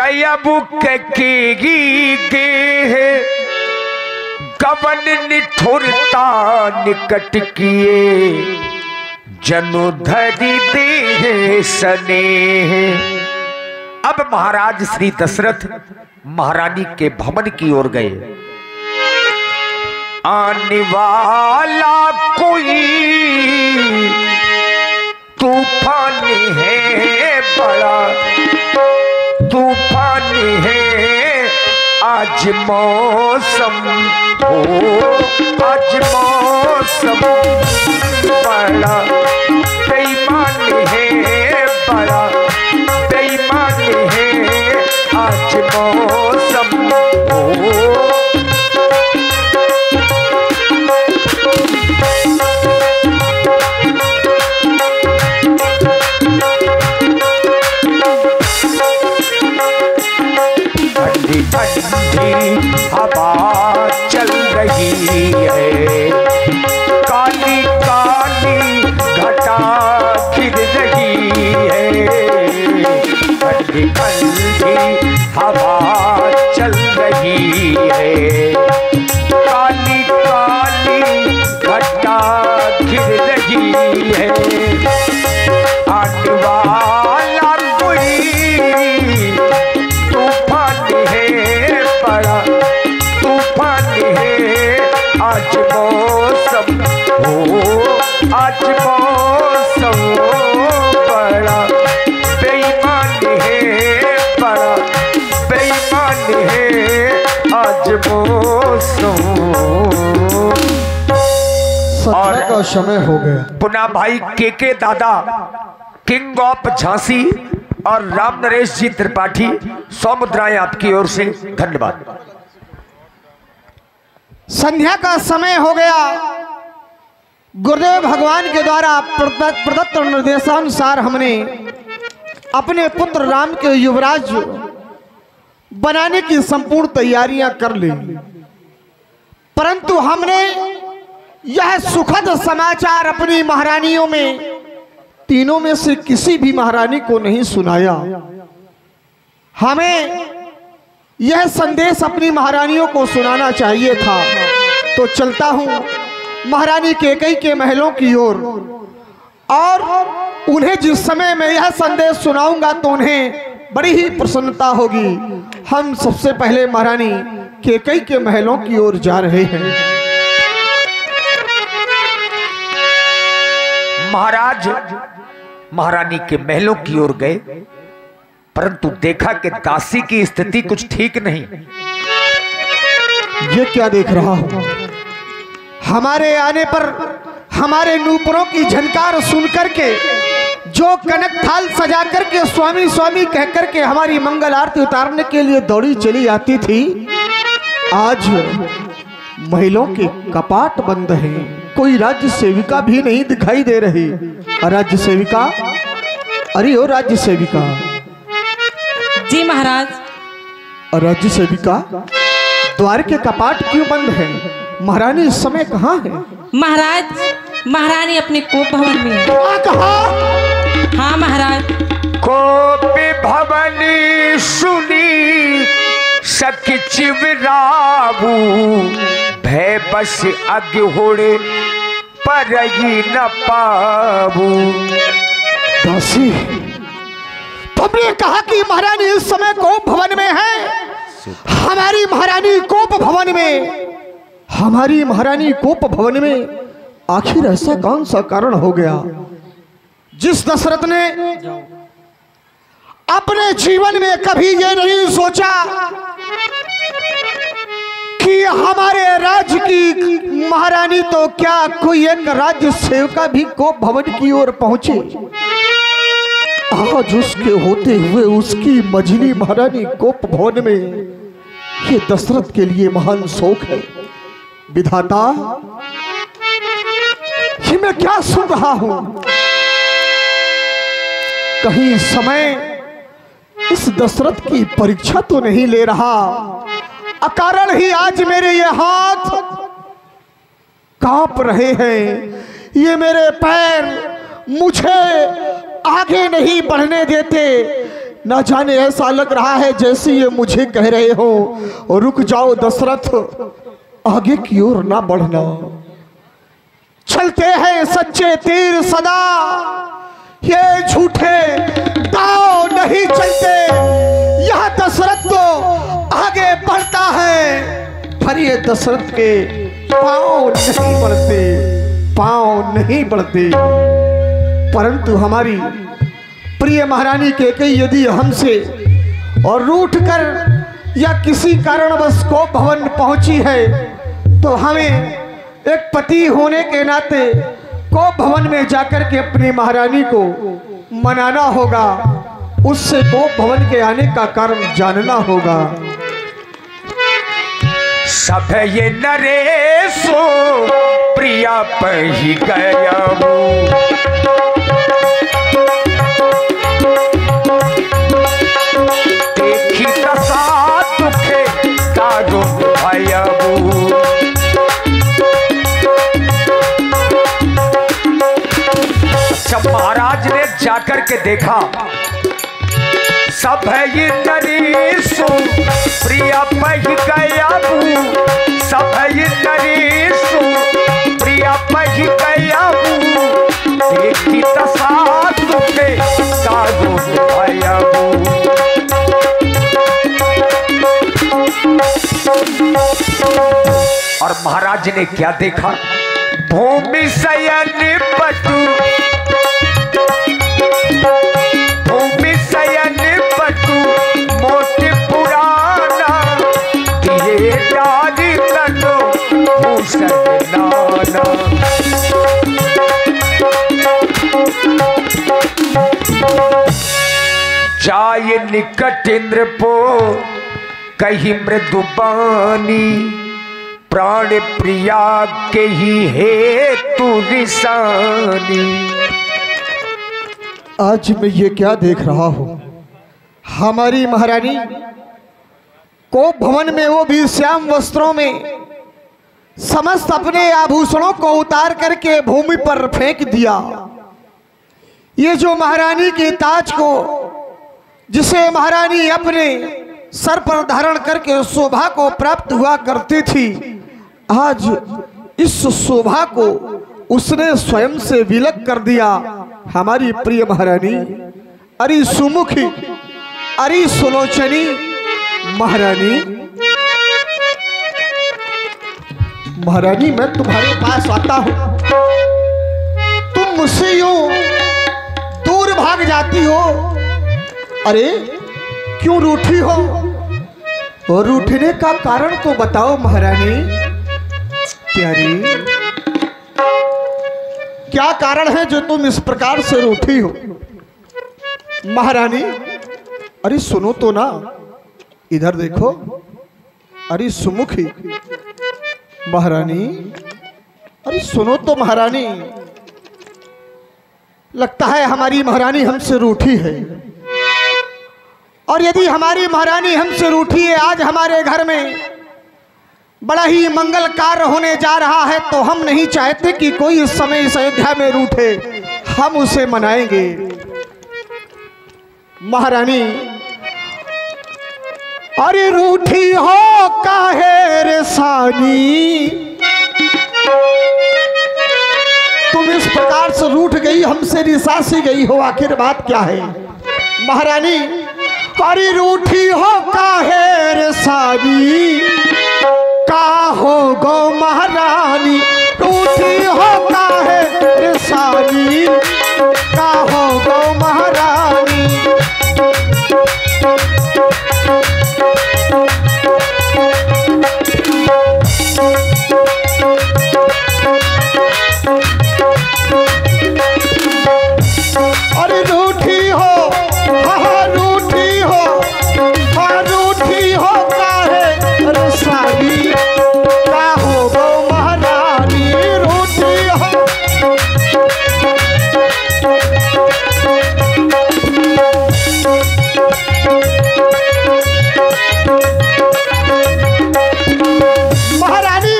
कयबु की गे गवन निठुरता निकट किए जनु धरि दे स्नेह। अब महाराज श्री दशरथ महारानी के भवन की ओर गए। आने वाला कोई तूफान है, बड़ा तूफान है, आज मौसम हो, आज मौसम बड़ा बेईमान है, बड़ा बेईमान है, आज मौसम हो। ठंडी हवा चल रही है, काली काली घटा गिर रही है। ठंडी ठंडी हवा चल रही है, काली काली घटा गिर रही है। आने वाला कोई तूफान है, बड़ा तूफान है, आज मौसम हो, आज मौसम बड़ा बेईमान है, बड़ा बेईमान है, आज मौसम। और का समय हो गया। पुनः भाई के दादा किंग ऑफ झांसी और राम नरेश जी त्रिपाठी 100 मुद्राएं आपकी ओर से, धन्यवाद। संध्या का समय हो गया। गुरुदेव भगवान के द्वारा प्रदत्त निर्देशानुसार हमने अपने पुत्र राम के युवराज बनाने की संपूर्ण तैयारियां कर ली, परंतु हमने यह सुखद समाचार अपनी महारानियों में, तीनों में से किसी भी महारानी को नहीं सुनाया। हमें यह संदेश अपनी महारानियों को सुनाना चाहिए था। तो चलता हूं महारानी कैकेयी के महलों की ओर, और उन्हें जिस समय मैं यह संदेश सुनाऊंगा तो उन्हें बड़ी ही प्रसन्नता होगी। हम सबसे पहले महारानी कैकेयी के महलों की ओर जा रहे हैं। महाराज महारानी के महलों की ओर गए, परंतु देखा कि दासी की स्थिति कुछ ठीक नहीं। ये क्या देख रहा हूं? हमारे आने पर हमारे नूपुरों की झनकार सुन करके जो कनक थाल सजा करके स्वामी स्वामी कह करके हमारी मंगल आरती उतारने के लिए दौड़ी चली आती थी, आज महिलाओं के कपाट बंद हैं। कोई राज्य सेविका भी नहीं दिखाई दे रही। राज्य सेविका, अरे ओ राज्य सेविका। जी महाराज। राज्य सेविका, द्वार के कपाट क्यों बंद हैं? महारानी इस समय कहाँ है? महाराज, महारानी अपने कोप भवन में है। कहाँ? हाँ महाराज। कोप भवन सुनी सखी चिवराबू, भय बस अग्होड़े पर ही न पाबू। दासी, तुमने कहा कि महारानी इस समय कोप भवन में है। हमारी महारानी कोप भवन में, हमारी महारानी कोप भवन में आखिर ऐसा कौन सा कारण हो गया जिस दशरथ ने अपने जीवन में कभी ये नहीं सोचा कि हमारे राज्य की महारानी तो क्या कोई एक राज्य सेविका भी कोप भवन की ओर पहुंचे। आज उसके होते हुए उसकी मझली महारानी कोप भवन में, ये दशरथ के लिए महान शोक है। विधाता, ये मैं क्या सुन रहा हूं? कहीं समय इस दशरथ की परीक्षा तो नहीं ले रहा? अकारण ही आज मेरे ये हाथ कांप रहे हैं, ये मेरे पैर मुझे आगे नहीं बढ़ने देते, ना जाने ऐसा लग रहा है जैसे ये मुझे कह रहे हो रुक जाओ दशरथ, आगे की ओर ना बढ़ना। चलते हैं सच्चे तीर सदा, ये झूठे दांव नहीं चलते। यह दशरथ तो आगे बढ़ता है, पर ये दशरथ के पांव नहीं बढ़ते, पांव नहीं बढ़ते। परंतु हमारी प्रिय महारानी कैकेयी यदि हमसे और रूठ कर या किसी कारणवश कोप भवन पहुंची है तो हमें एक पति होने के नाते कोप भवन में जाकर के अपनी महारानी को मनाना होगा, उससे कोप भवन के आने का कारण जानना होगा। सब ये नरेशो प्रिया पही गया देखी दशा दुखे काजो भयबू। जब महाराज ने जाकर के देखा सब है ये नरेशो प्रिया पही गया, सब है ये नरेशो प्रिया पही गया देखी दशा दुखे काजो भयबू। और महाराज ने क्या देखा, भूमि शयन पटु, भूमि शयन पटु मोति पुराना, दिए डाली तनो भूषण नाना। जाय निकट इंद्र पो कही मृदुबानी, प्राण प्रिया के ही हेतु निशानी। आज मैं ये क्या देख रहा हूं, हमारी महारानी कोप भवन में, वो भी श्याम वस्त्रों में, समस्त अपने आभूषणों को उतार करके भूमि पर फेंक दिया। ये जो महारानी के ताज को, जिसे महारानी अपने सर पर धारण करके शोभा को प्राप्त हुआ करती थी, आज इस शोभा को उसने स्वयं से विलग कर दिया। हमारी प्रिय महारानी, अरे सुमुखी, अरे सुलोचनी महारानी, महारानी मैं तुम्हारे पास आता हूं, तुम मुझसे यूं दूर भाग जाती हो। अरे क्यों रूठी हो, और रूठने का कारण तो बताओ महारानी। प्यारी, क्या कारण है जो तुम इस प्रकार से रूठी हो? महारानी, अरे सुनो तो ना, इधर देखो। अरे सुमुखी महारानी, अरे सुनो तो महारानी, लगता है हमारी महारानी हमसे रूठी है। और यदि हमारी महारानी हमसे रूठी है, आज हमारे घर में बड़ा ही मंगल कार्य होने जा रहा है, तो हम नहीं चाहते कि कोई इस समय इस अयोध्या में रूठे, हम उसे मनाएंगे। महारानी, अरे रूठी हो काहे रे सानी, तुम इस प्रकार से रूठ गई, हमसे रिसासी गई हो, आखिर बात क्या है? महारानी, अरे रूठी हो काहे रे सानी, का हो गो महारानी, रूठी हो काहे रे सानी, का हो गो महारानी। अरे रूठी हो, हाँ रूठी हो, हाँ रूठी हो काहे रे सानी, का हो गो महारानी, रूठी हो। महारानी,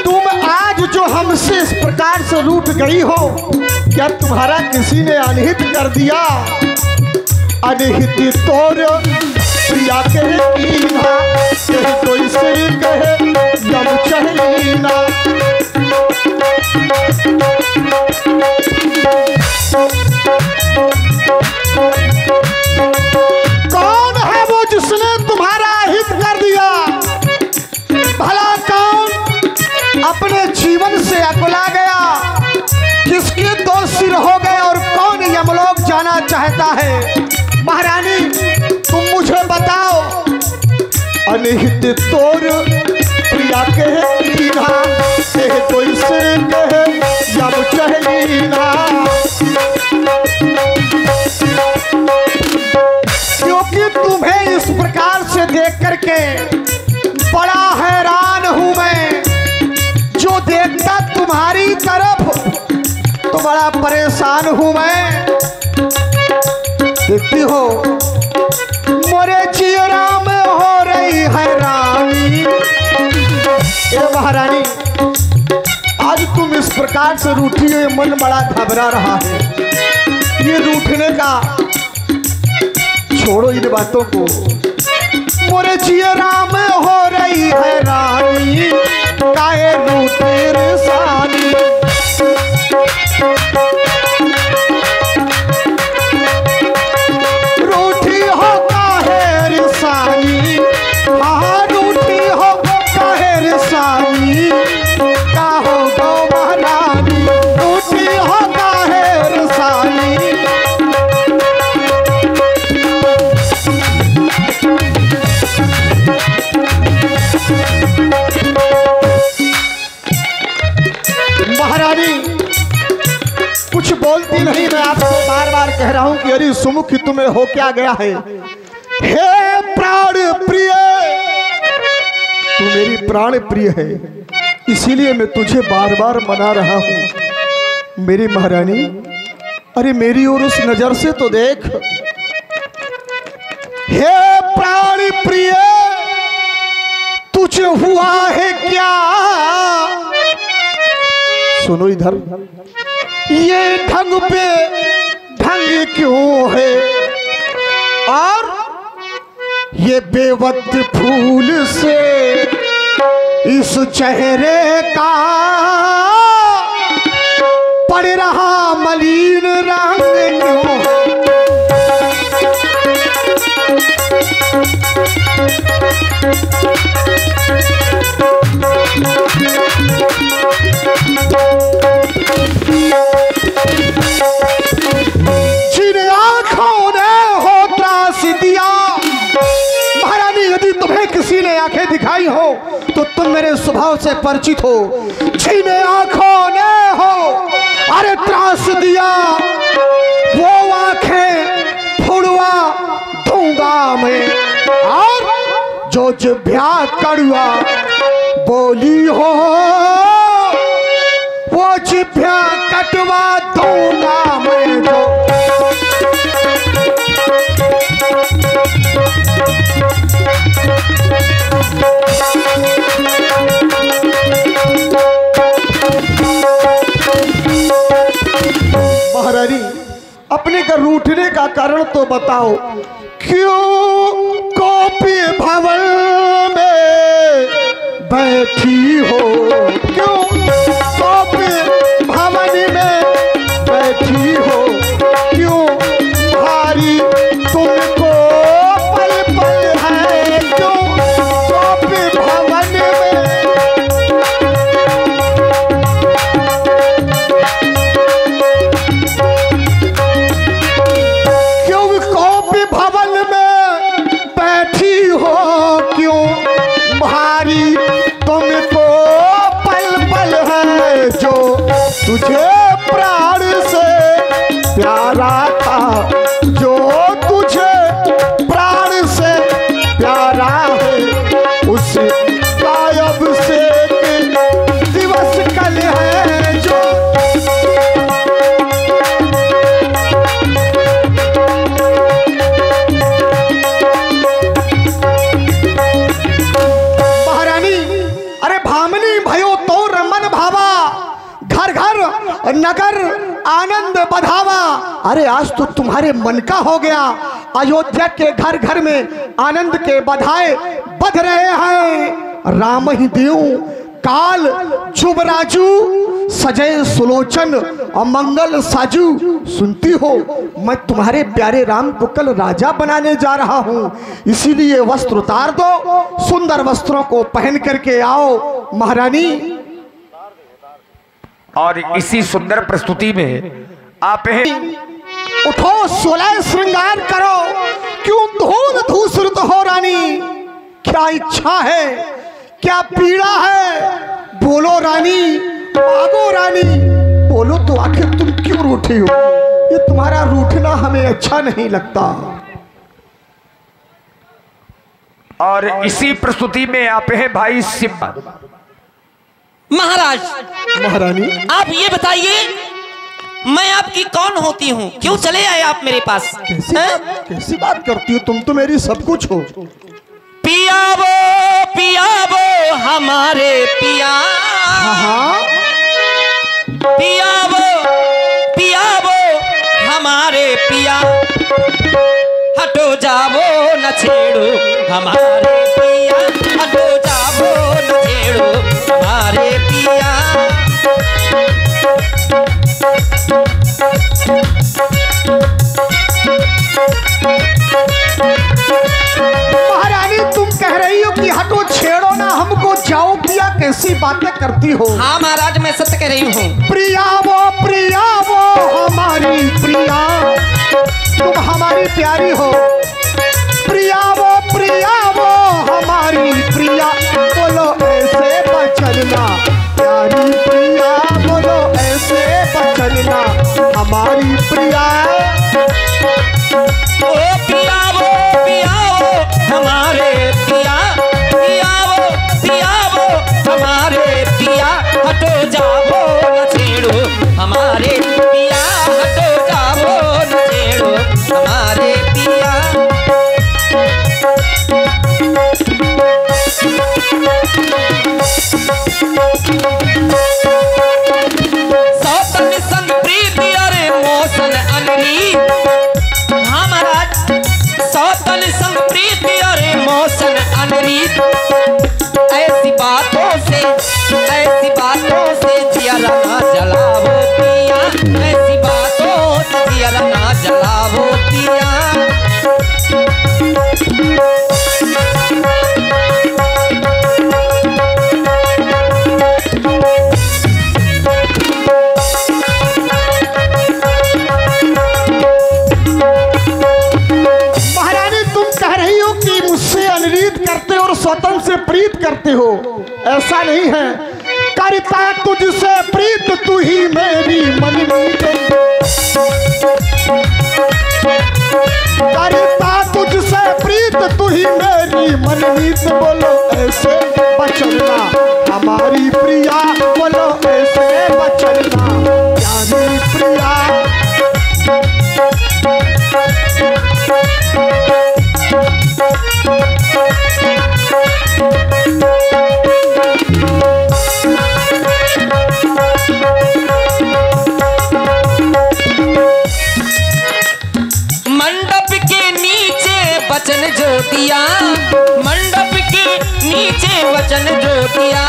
तुम आज जो हमसे इस प्रकार से रूठ गई हो, क्या तुम्हारा किसी ने अनहित कर दिया? अनहित तोर प्रिया के कीना तेरी कोई से कहे जब चहलीना। कौन है वो जिसने तुम्हारा हित कर दिया? भला कौन अपने जीवन से अकुला गया? किसके दो सिर हो गए और कौन यमलोक जाना चाहता है? महारानी तुम मुझे बताओ। अनहित तोर प्रिया के कीना तेरे कोई से कहे जब चहलीना। क्योंकि तुम्हें इस प्रकार से देख करके बड़ा हैरान हूं मैं। जो देखता तुम्हारी तरफ तो बड़ा परेशान हूं मैं। देखती हो मोरे चियरा में हो रही हैरानी। ए महारानी आज तुम इस प्रकार से रूठी हुई, मन बड़ा घबरा रहा है। ये रूठने का छोड़ो इन बातों को। मोरे चियरा में हो रही हैरानी काहे रूठे रेसानी। रूठी हो काहे रेसानी, हाँ रूठी हो काहे रेसानी। का हो गो महारानी रूठी हो काहे रेसानी। महारानी कुछ बोलती नहीं। मैं आपको बार बार कह रहा हूं कि अरे सुमुखी तुम्हें हो क्या गया है? हे प्राण प्रिय, तू मेरी प्राण प्रिय है, इसीलिए मैं तुझे बार बार मना रहा हूं। मेरी महारानी अरे मेरी ओर उस नजर से तो देख। हे प्राण प्रिय तुझे हुआ है क्या? सुनो इधर, ये ढंग पे ढंग क्यों है? और ये बेवक्त फूल से इस चेहरे का पड़ रहा मलिन रंग क्यों? जिन आंखों ने हो त्रास दिया, महारानी यदि तुम्हें किसी ने आंखें दिखाई हो तो तुम मेरे स्वभाव से परिचित हो। जिन आंखों ने हो अरे त्रास दिया, वो आंखें फुड़वा दूंगा मैं। और जो जिभ्या कड़वा बोली हो वो जिभ्या कटवा दूंगा मैं। जो महारानी अपने का रूठने का कारण तो बताओ। क्यों कॉपी भवन में बैठी हो? क्यों कॉपी भवन में बैठी हो? क्यों भारी तुमको पल पल है? क्यों कॉपी भवन में? क्यों कॉपी भवन में बैठी हो? क्यों भारी तुमको पल पल है? जो तुझे प्राण से प्यारा था, जो तुझे प्राण से प्यारा है, उस गायब से दिवस कल है। जो महारानी अरे भामनी भयो तो रमन भावा, घर घर नगर आनंद बधावा। अरे आज तो तुम्हारे मन का हो गया। अयोध्या के घर घर में आनंद के बधाई बध रहे हैं। राम ही देव काल जुबराजू सजय सुलोचन अमंगल साजू। सुनती हो, मैं तुम्हारे प्यारे राम को कल राजा बनाने जा रहा हूँ, इसीलिए वस्त्र उतार दो, सुंदर वस्त्रों को पहन करके आओ महारानी। और इसी सुंदर प्रस्तुति में आप हैं। उठो, 16 श्रृंगार करो, क्यों धूल धूसरित हो रानी? क्या इच्छा है, क्या पीड़ा है? बोलो रानी, मांगो रानी, बोलो तो आखिर तुम क्यों रूठी हो? ये तुम्हारा रूठना हमें अच्छा नहीं लगता। और इसी प्रस्तुति में आप हैं भाई शिव। महाराज, महारानी आप ये बताइए, मैं आपकी कौन होती हूँ? क्यों चले आए आप मेरे पास? कैसी बात करती हो? तुम तो मेरी सब कुछ हो। पियावो पियावो हमारे पिया, हाँ पियावो पियावो हमारे पिया, हटो जावो न छेड़ो हमारे पिया, हटो जावो न छेड़ो हमारे पिया। महारानी, तुम कह रही हो कि हटो छेड़ो ना हमको, जाओ पिया, कैसी बातें करती हो? हाँ महाराज, मैं सत्य कह रही हूँ। प्रिया वो हमारी प्रिया, तुम हमारी प्यारी हो। प्रिया वो हमारी प्रिया, बोलो ऐसे बचलना प्यारी प्रिया, बोलो ऐसे बचलना हमारी प्रिया। ओ पियावो पियावो हमारे पिया, पियावो हमारे पिया, हटो जावो न छेड़ो हमारे पिया, हटो जावो न छेड़ो हमारे पिया। सौतन संग प्रीति अरे मौसन अनरीत, सौतन संग प्रीति अरे मौसन अनरीत, ऐसी बातों से जियरा ना जलावो पिया, ऐसी बातों से जियरा ना जलावो पिया। स्वतंत्र से प्रीत करते हो, ऐसा नहीं है। करता तुझसे प्रीत तू ही मेरी मनमीत, करता तुझसे प्रीत तू ही मेरी मनमीत, बोलो ऐसे बचलना हमारी प्रिया, बोलो ऐसे बचलना प्यारी प्रिया। मंडप के नीचे वचन जो दिया, मंडप के नीचे वचन जो दिया,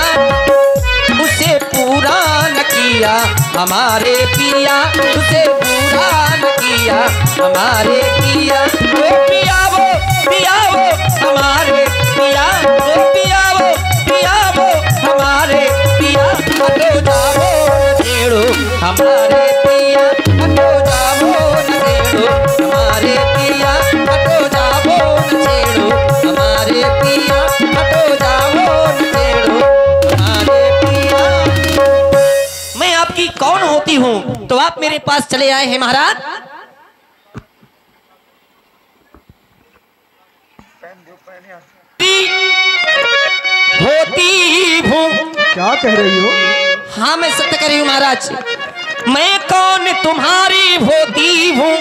उसे पूरा न किया हमारे पिया, उसे पूरा न किया हमारे पिया। ओ पियावो पियावो हमारे पिया, ओ पियावो पियावो हमारे पिया, हटो जावो न छेड़ो हमारे पिया, हटो जावो न छेड़ो हमारे पिया, हटो जावो न छेड़ो हमारे पिया, हटो जावो न छेड़ो हमारे पिया। मैं आपकी कौन होती हूँ तो आप मेरे पास चले आए हैं महाराज? होती हूँ। क्या कह रही हो? हाँ मैं सत्य कह रही हूँ महाराज। मैं कौन तुम्हारी होती हूँ,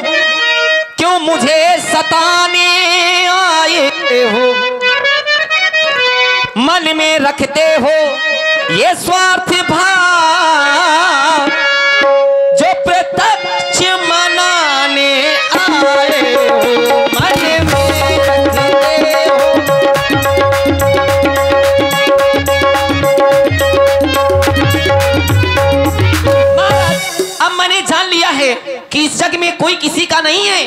क्यों मुझे सताने आए हो, मन में रखते हो ये स्वार्थ भाव, जो प्रत्यक्ष मनाने कि इस जग में कोई किसी का नहीं है,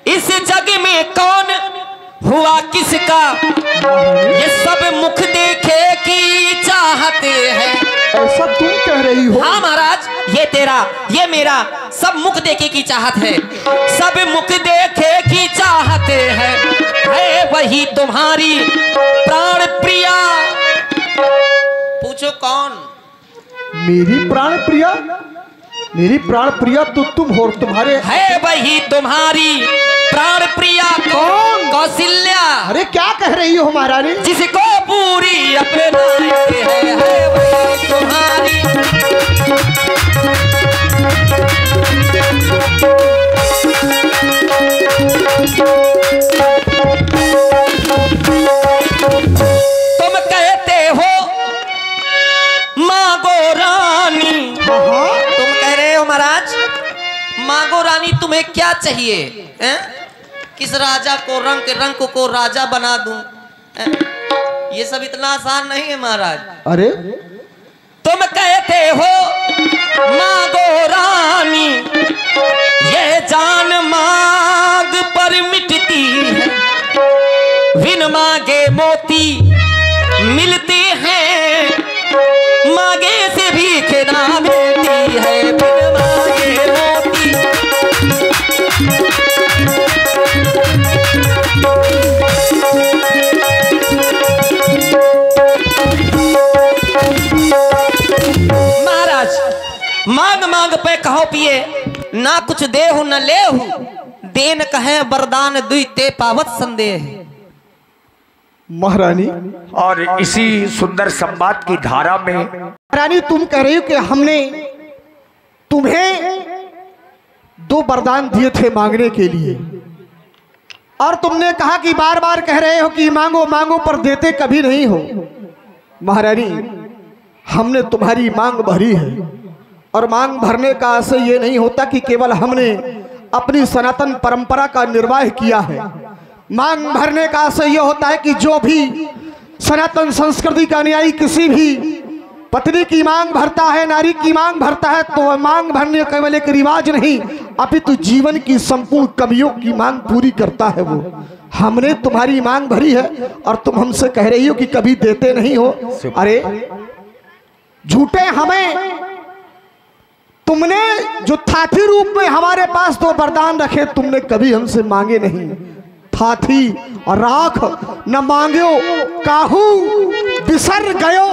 इस जग में कौन हुआ किसका, ये सब मुख देखे की चाहते हैं। ऐसा तुम कह रही हो? हाँ महाराज, ये तेरा ये मेरा सब मुख देखे की चाहत है, सब मुख देखे की चाहते हैं। है वही तुम्हारी प्राण प्रिया, पूछो कौन? मेरी प्राण प्रिया? मेरी प्राण प्रिया तो तुम हो, तुम्हारे है वही तुम्हारी प्राण प्रिया। कौन? कौशल्या। अरे क्या कह रही हो महारानी? जिसको पूरी अपने है वही तुम्हारी। तुम कहते हो मांगो रानी, तुम कह रहे हो महाराज मांगो रानी, तुम्हें क्या चाहिए? किस राजा को रंग को राजा बना दूं? ये सब इतना आसान नहीं है महाराज। अरे तुम कहते हो मांगो रानी, ये जान मांग पर मिटती है, बिन मांगे मोती मिलते हैं, मांगे से भीख ना मिलती है, बिन मांगे मोती। महाराज मांग मांग पे कहो पिए, ना कुछ दे हो न ले हो, देन कहे वरदान दुई ते पावत संदेह। महारानी, और इसी सुंदर संवाद की धारा में महारानी तुम कह रही हो कि हमने तुम्हें 2 वरदान दिए थे मांगने के लिए, और तुमने कहा कि बार बार कह रहे हो कि मांगो मांगो पर देते कभी नहीं हो। महारानी, हमने तुम्हारी मांग भरी है, और मांग भरने का आशय ये नहीं होता कि केवल हमने अपनी सनातन परंपरा का निर्वाह किया है। मांग भरने का आशय यह होता है कि जो भी सनातन संस्कृति का अनुयायी किसी भी पत्नी की मांग भरता है, नारी की मांग भरता है, तो वह मांग भरने केवल एक रिवाज नहीं, अपितु जीवन की संपूर्ण कमियों की मांग पूरी करता है वो। हमने तुम्हारी मांग भरी है और तुम हमसे कह रही हो कि कभी देते नहीं हो। अरे झूठे, हमें तुमने जो थाथी रूप में हमारे पास 2 वरदान रखे, तुमने कभी हमसे मांगे नहीं। थाथी और राख न मांगो काहू, बिसर गयो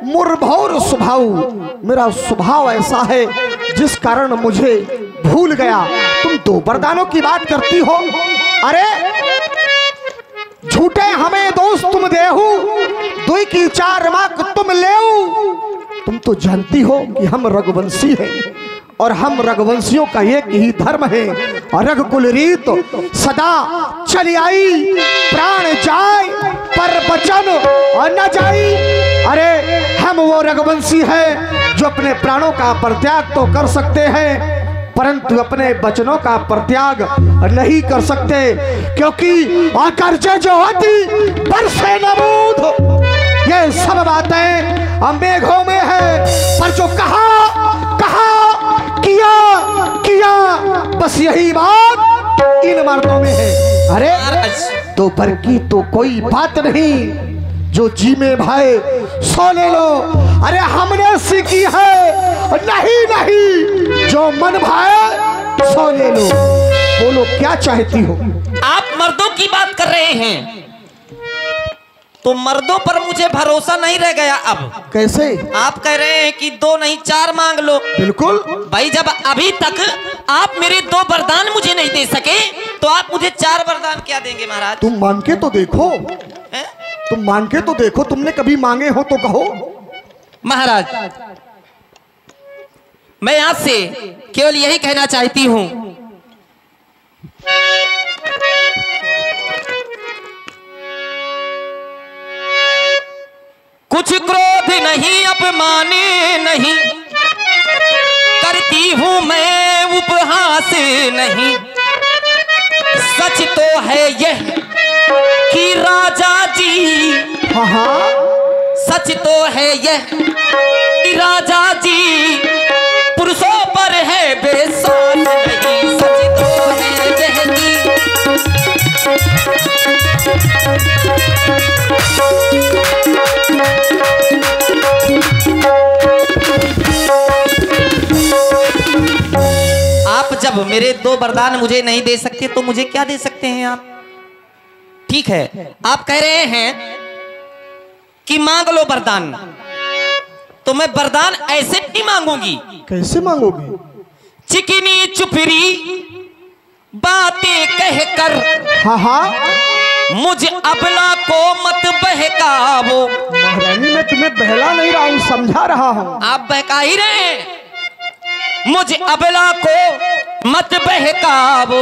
मुरभौर स्वभाव। मेरा स्वभाव ऐसा है जिस कारण मुझे भूल गया। तुम 2 वरदानों की बात करती हो। अरे झूठे, हमें दोस्त तुम देहू, 2 की 4 माक तुम लेऊ। तुम तो जानती हो कि हम रघुवंशी हैं, और हम रघुवंशियों का एक ही धर्म है, और रघुकुल रीत सदा चली आई, प्राण जाए पर वचन और न जाई। अरे हम वो रघुवंशी हैं जो अपने प्राणों का परित्याग तो कर सकते हैं, परंतु अपने वचनों का परित्याग नहीं कर सकते, क्योंकि आकर्षण जो होती बरसे नमूद। ये सब बातें हम मेघों में है, पर जो कहा किया बस यही बात इन मर्दों में है। अरे तो पर की तो कोई बात नहीं, जो जी में भाई सो ले लो। अरे हमने सीखी है नहीं, जो मन भाए सो ले लो। बोलो क्या चाहती हो? आप मर्दों की बात कर रहे हैं, तो मर्दों पर मुझे भरोसा नहीं रह गया। अब कैसे? आप कह रहे हैं कि 2 नहीं 4 मांग लो। बिल्कुल भाई, जब अभी तक आप मेरे 2 वरदान मुझे नहीं दे सके, तो आप मुझे 4 वरदान क्या देंगे महाराज? तुम मांग के तो देखो, तुम मांग के तो देखो, तुमने कभी मांगे हो तो कहो। महाराज, मैं आपसे केवल यही कहना चाहती हूं, कुछ क्रोध नहीं, अपमाने नहीं, करती हूं मैं उपहास नहीं। सच तो है यह कि राजा जी, हाँ, सच तो है यह कि राजा जी पुरुषों पर है बेसात नहीं। आप जब मेरे 2 वरदान मुझे नहीं दे सकते तो मुझे क्या दे सकते हैं आप? ठीक है, आप कह रहे हैं कि मांग लो वरदान, तो मैं वरदान ऐसे नहीं मांगूंगी। कैसे मांगोगी? चिकनी चुपरी बातें कहकर हाँ हाँ मुझ अबला को मत बहकावो। महारानी, मैं तुम्हें बहला नहीं रहा हूँ, समझा रहा हूँ। आप बहका ही रहे हैं। मुझ अबला को मत बहकावो,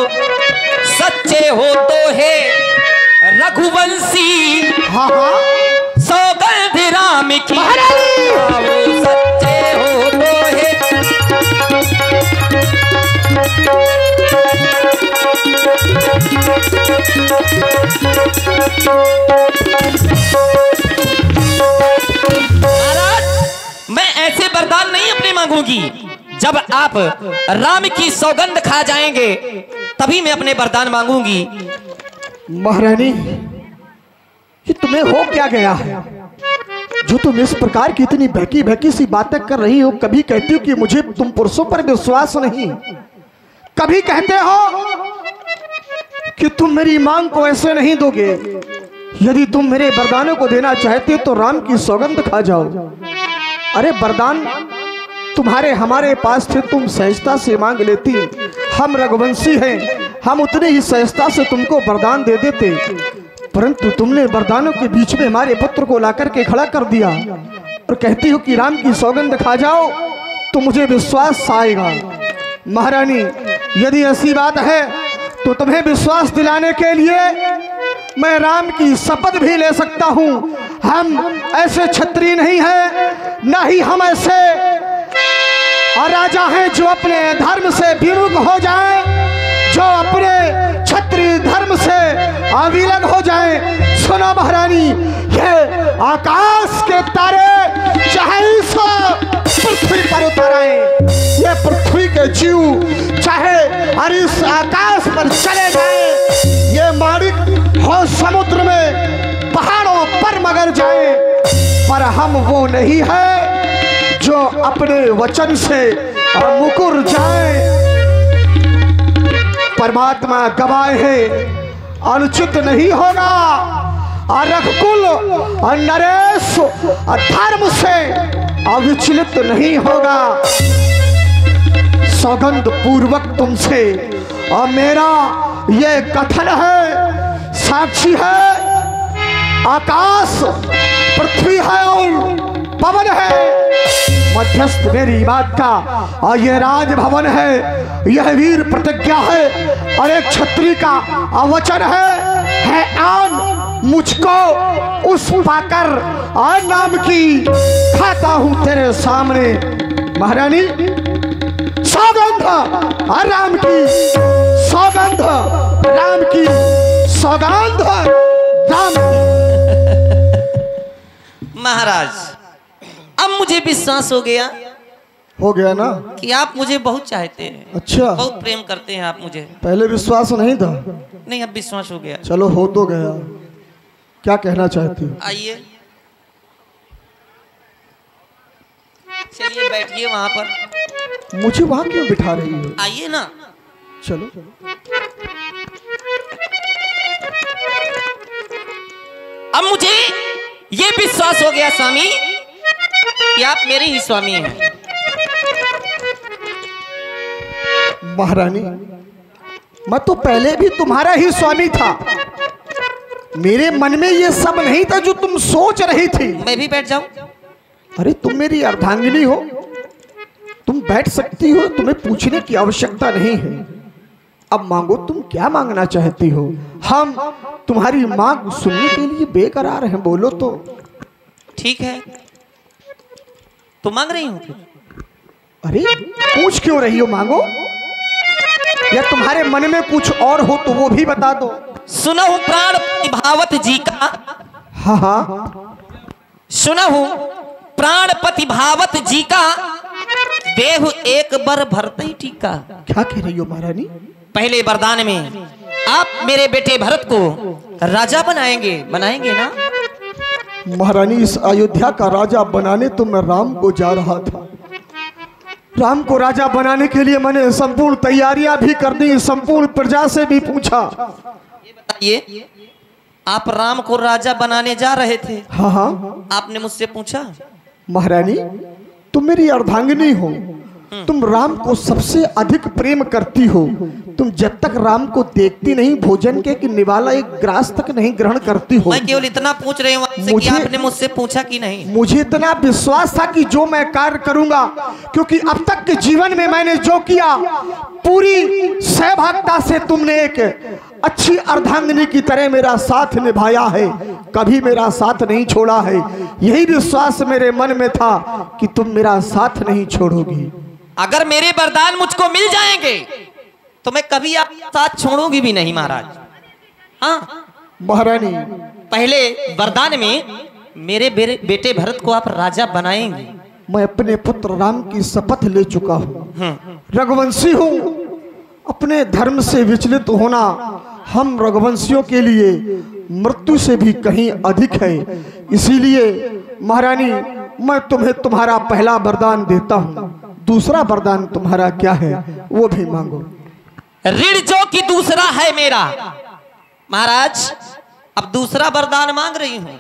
सच्चे हो तो है रघुवंशी। हाँ हाँ सौगंध राम की, महारानी! आओ सच्चे हो तो है। महाराज, मैं ऐसे वरदान नहीं अपने मांगूंगी। जब आप राम की सौगंध खा जाएंगे तभी मैं अपने वरदान मांगूंगी। महारानी, ये तुम्हें हो क्या गया है जो तुम इस प्रकार की इतनी बहकी बहकी सी बातें कर रही हो? कभी कहती हो कि मुझे तुम पुरुषों पर विश्वास नहीं, कभी कहते हो कि तुम मेरी मांग को ऐसे नहीं दोगे। यदि तुम मेरे वरदानों को देना चाहते तो राम की सौगंध खा जाओ। अरे वरदान तुम्हारे हमारे पास थे, तुम सहजता से मांग लेती। हम रघुवंशी हैं, हम उतने ही सहजता से तुमको वरदान दे देते, परंतु तुमने वरदानों के बीच में हमारे पुत्र को लाकर के खड़ा कर दिया और कहती हो कि राम की सौगंध खा जाओ तो मुझे विश्वास आएगा। महारानी, यदि ऐसी बात है तो तुम्हें विश्वास दिलाने के लिए मैं राम की शपथ भी ले सकता हूँ। हम ऐसे क्षत्रिय नहीं है, न ही हम ऐसे और राजा हैं जो अपने धर्म से विमुख हो जाए, जो अपने क्षत्रिय धर्म से अविलग हो जाए। सुनो महारानी, ये आकाश के तारे चाहे इस पृथ्वी पर उतर आए, ये पृथ्वी के जीव चाहे और इस आकाश पर चले जाए, ये माणिक हो समुद्र में पहाड़ों पर मगर जाए, पर हम वो नहीं है जो अपने वचन से मुकुर जाए। परमात्मा गवाह है, अनुचित नहीं होगा और रघुकुल और नरेश धर्म से अविचलित नहीं होगा। सौगंध पूर्वक तुमसे और मेरा ये कथन है, साक्षी है, आकाश पृथ्वी है और पवन है, मध्यस्थ मेरी बात का, और यह राजभवन है, यह वीर प्रतिज्ञा है और एक क्षत्रिय का अवचन है आन मुझको उस पाकर और नाम की खाता हूं तेरे सामने। महारानी, सौगंध और राम की सौगंध, राम की सौगंध, राम की। महाराज, अब मुझे विश्वास हो गया ना कि आप मुझे बहुत चाहते हैं। अच्छा, बहुत प्रेम करते हैं आप मुझे। पहले विश्वास नहीं था? नहीं, अब विश्वास हो गया। चलो, हो तो गया। क्या कहना चाहती हो? आइए, चलिए बैठिए वहां पर। मुझे वहां क्यों बिठा रही हो? आइए ना। चलो। अब मुझे ये विश्वास हो गया स्वामी कि आप मेरे ही स्वामी हैं। महारानी, मैं तो पहले भी तुम्हारा ही स्वामी था। मेरे मन में ये सब नहीं था जो तुम सोच रही थी। मैं भी बैठ जाऊं? अरे, तुम मेरी अर्धांगिनी हो, तुम बैठ सकती हो, तुम्हें पूछने की आवश्यकता नहीं है। अब मांगो, तुम क्या मांगना चाहती हो? हम तुम्हारी मांग सुनने के लिए बेकरार हैं, बोलो तो। ठीक है, तो मांग रही हूं। अरे, पूछ क्यों रही हो? मांगो, या तुम्हारे मन में कुछ और हो तो वो भी बता दो। सुना हूं प्राण प्रतिभावत जी का। हाँ हाँ, सुना हूं प्राणपति भावत जी का, देव एक बार भरते ही टीका। क्या कह रही हो महारानी? पहले वरदान में आप मेरे बेटे भरत को राजा बनाएंगे ना? महारानी, इस अयोध्या का राजा बनाने तो मैं राम को जा रहा था। राम को राजा बनाने के लिए मैंने संपूर्ण तैयारियां भी कर दी, संपूर्ण प्रजा से भी पूछा। ये आप राम को राजा बनाने जा रहे थे? हाँ हाँ। आपने मुझसे पूछा? महारानी, तुम मेरी अर्धांगिनी हो, तुम राम को सबसे अधिक प्रेम करती हो। तुम जब तक राम को देखती नहीं, भोजन के निवाला एक ग्रास तक नहीं ग्रहण करती हो। मैं केवल इतना पूछ रही हूँ कि आपने मुझसे पूछा कि नहीं? मुझे इतना विश्वास था कि जो मैं कार्य करूंगा, क्योंकि अब तक के जीवन में मैंने जो किया पूरी सहभागिता से तुमने एक अच्छी अर्धांगिनी की तरह मेरा साथ निभाया है, कभी मेरा साथ नहीं छोड़ा है। यही विश्वास मेरे मन में था कि तुम मेरा साथ नहीं छोड़ोगी। अगर मेरे वरदान मुझको मिल जाएंगे तो मैं कभी आपका साथ छोड़ूंगी भी नहीं महाराज। हाँ महारानी, पहले वरदान में मेरे बेटे भरत को आप राजा बनाएंगे। मैं अपने पुत्र राम की शपथ ले चुका हूँ। रघुवंशी हूँ, अपने धर्म से विचलित होना हम रघुवंशियों के लिए मृत्यु से भी कहीं अधिक है। इसीलिए महारानी, मैं तुम्हें तुम्हारा पहला वरदान देता हूँ। दूसरा वरदान तुम्हारा क्या है वो भी मांगो। ऋण जो कि दूसरा है मेरा। महाराज, अब दूसरा वरदान मांग रही हूँ।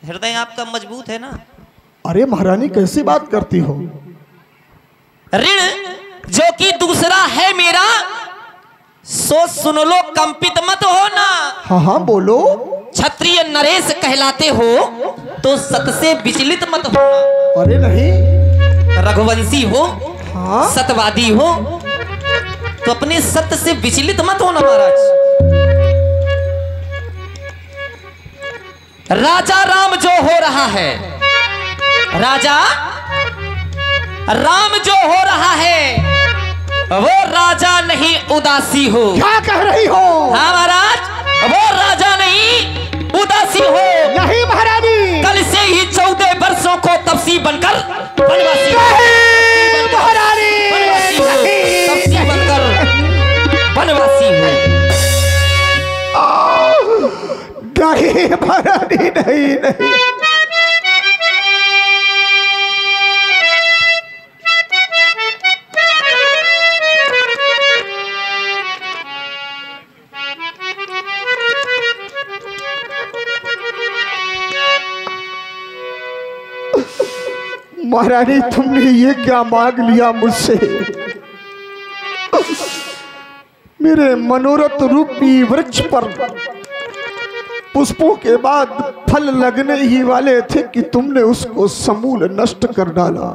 हृदय आपका मजबूत है ना? अरे महारानी, कैसी बात करती हो? ऋण जो कि दूसरा है मेरा, सो सुन लो, कंपित मत होना। हाँ हाँ बोलो। क्षत्रिय नरेश कहलाते हो तो सत से विचलित मत होना। अरे नहीं। रघुवंशी हो, हाँ? सतवादी हो तो अपने सत्य से विचलित मत होना। महाराज, राजा राम जो हो रहा है, राजा राम जो हो रहा है, वो राजा नहीं उदासी हो। क्या कह रही हो? हाँ महाराज, वो राजा नहीं उदासी हो। नहीं महारानी, कल से ही 14 वर्षों को तपसी बनकर वनवासी महारानी, तपसी बनकर वनवासी हो। नहीं महारानी, नहीं नहीं। महारानी, तुमने ये क्या मांग लिया मुझसे? मेरे मनोरथ रूपी वृक्ष पर पुष्पों के बाद फल लगने ही वाले थे कि तुमने उसको समूल नष्ट कर डाला।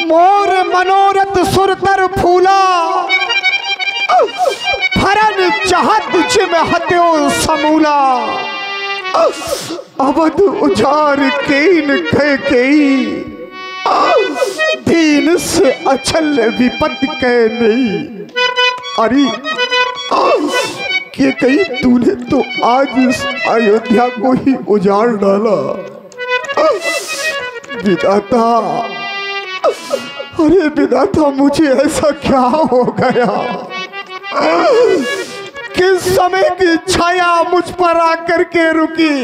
मोर मनोरथ सुरतर फूला, फरन चाहत जिम हत्यो समूला। अवध उजाड़ केन कह कई, दीन से अचल विपद कह नहीं। अरे कि कहीं तूने तो आज इस अयोध्या को ही उजाड़ डाला। विधाता, अरे विधाता, मुझे ऐसा क्या हो गया? किस समय की छाया मुझ पर आकर के रुकी?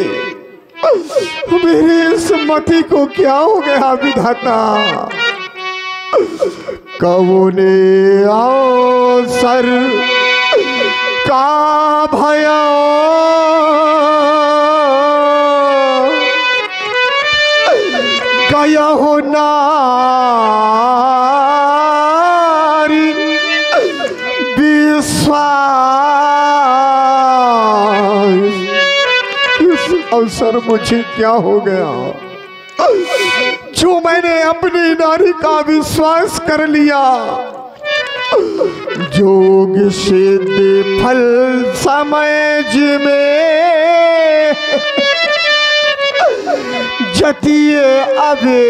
मेरी इस मति को क्या हो गया विधाता? कवने आओ सर का भया, गया हो नारी विश्वास। इस अवसर मुझे क्या हो गया जो मैंने अपनी नारी का विश्वास कर लिया? जोग से दे फल समय में जतिए अबे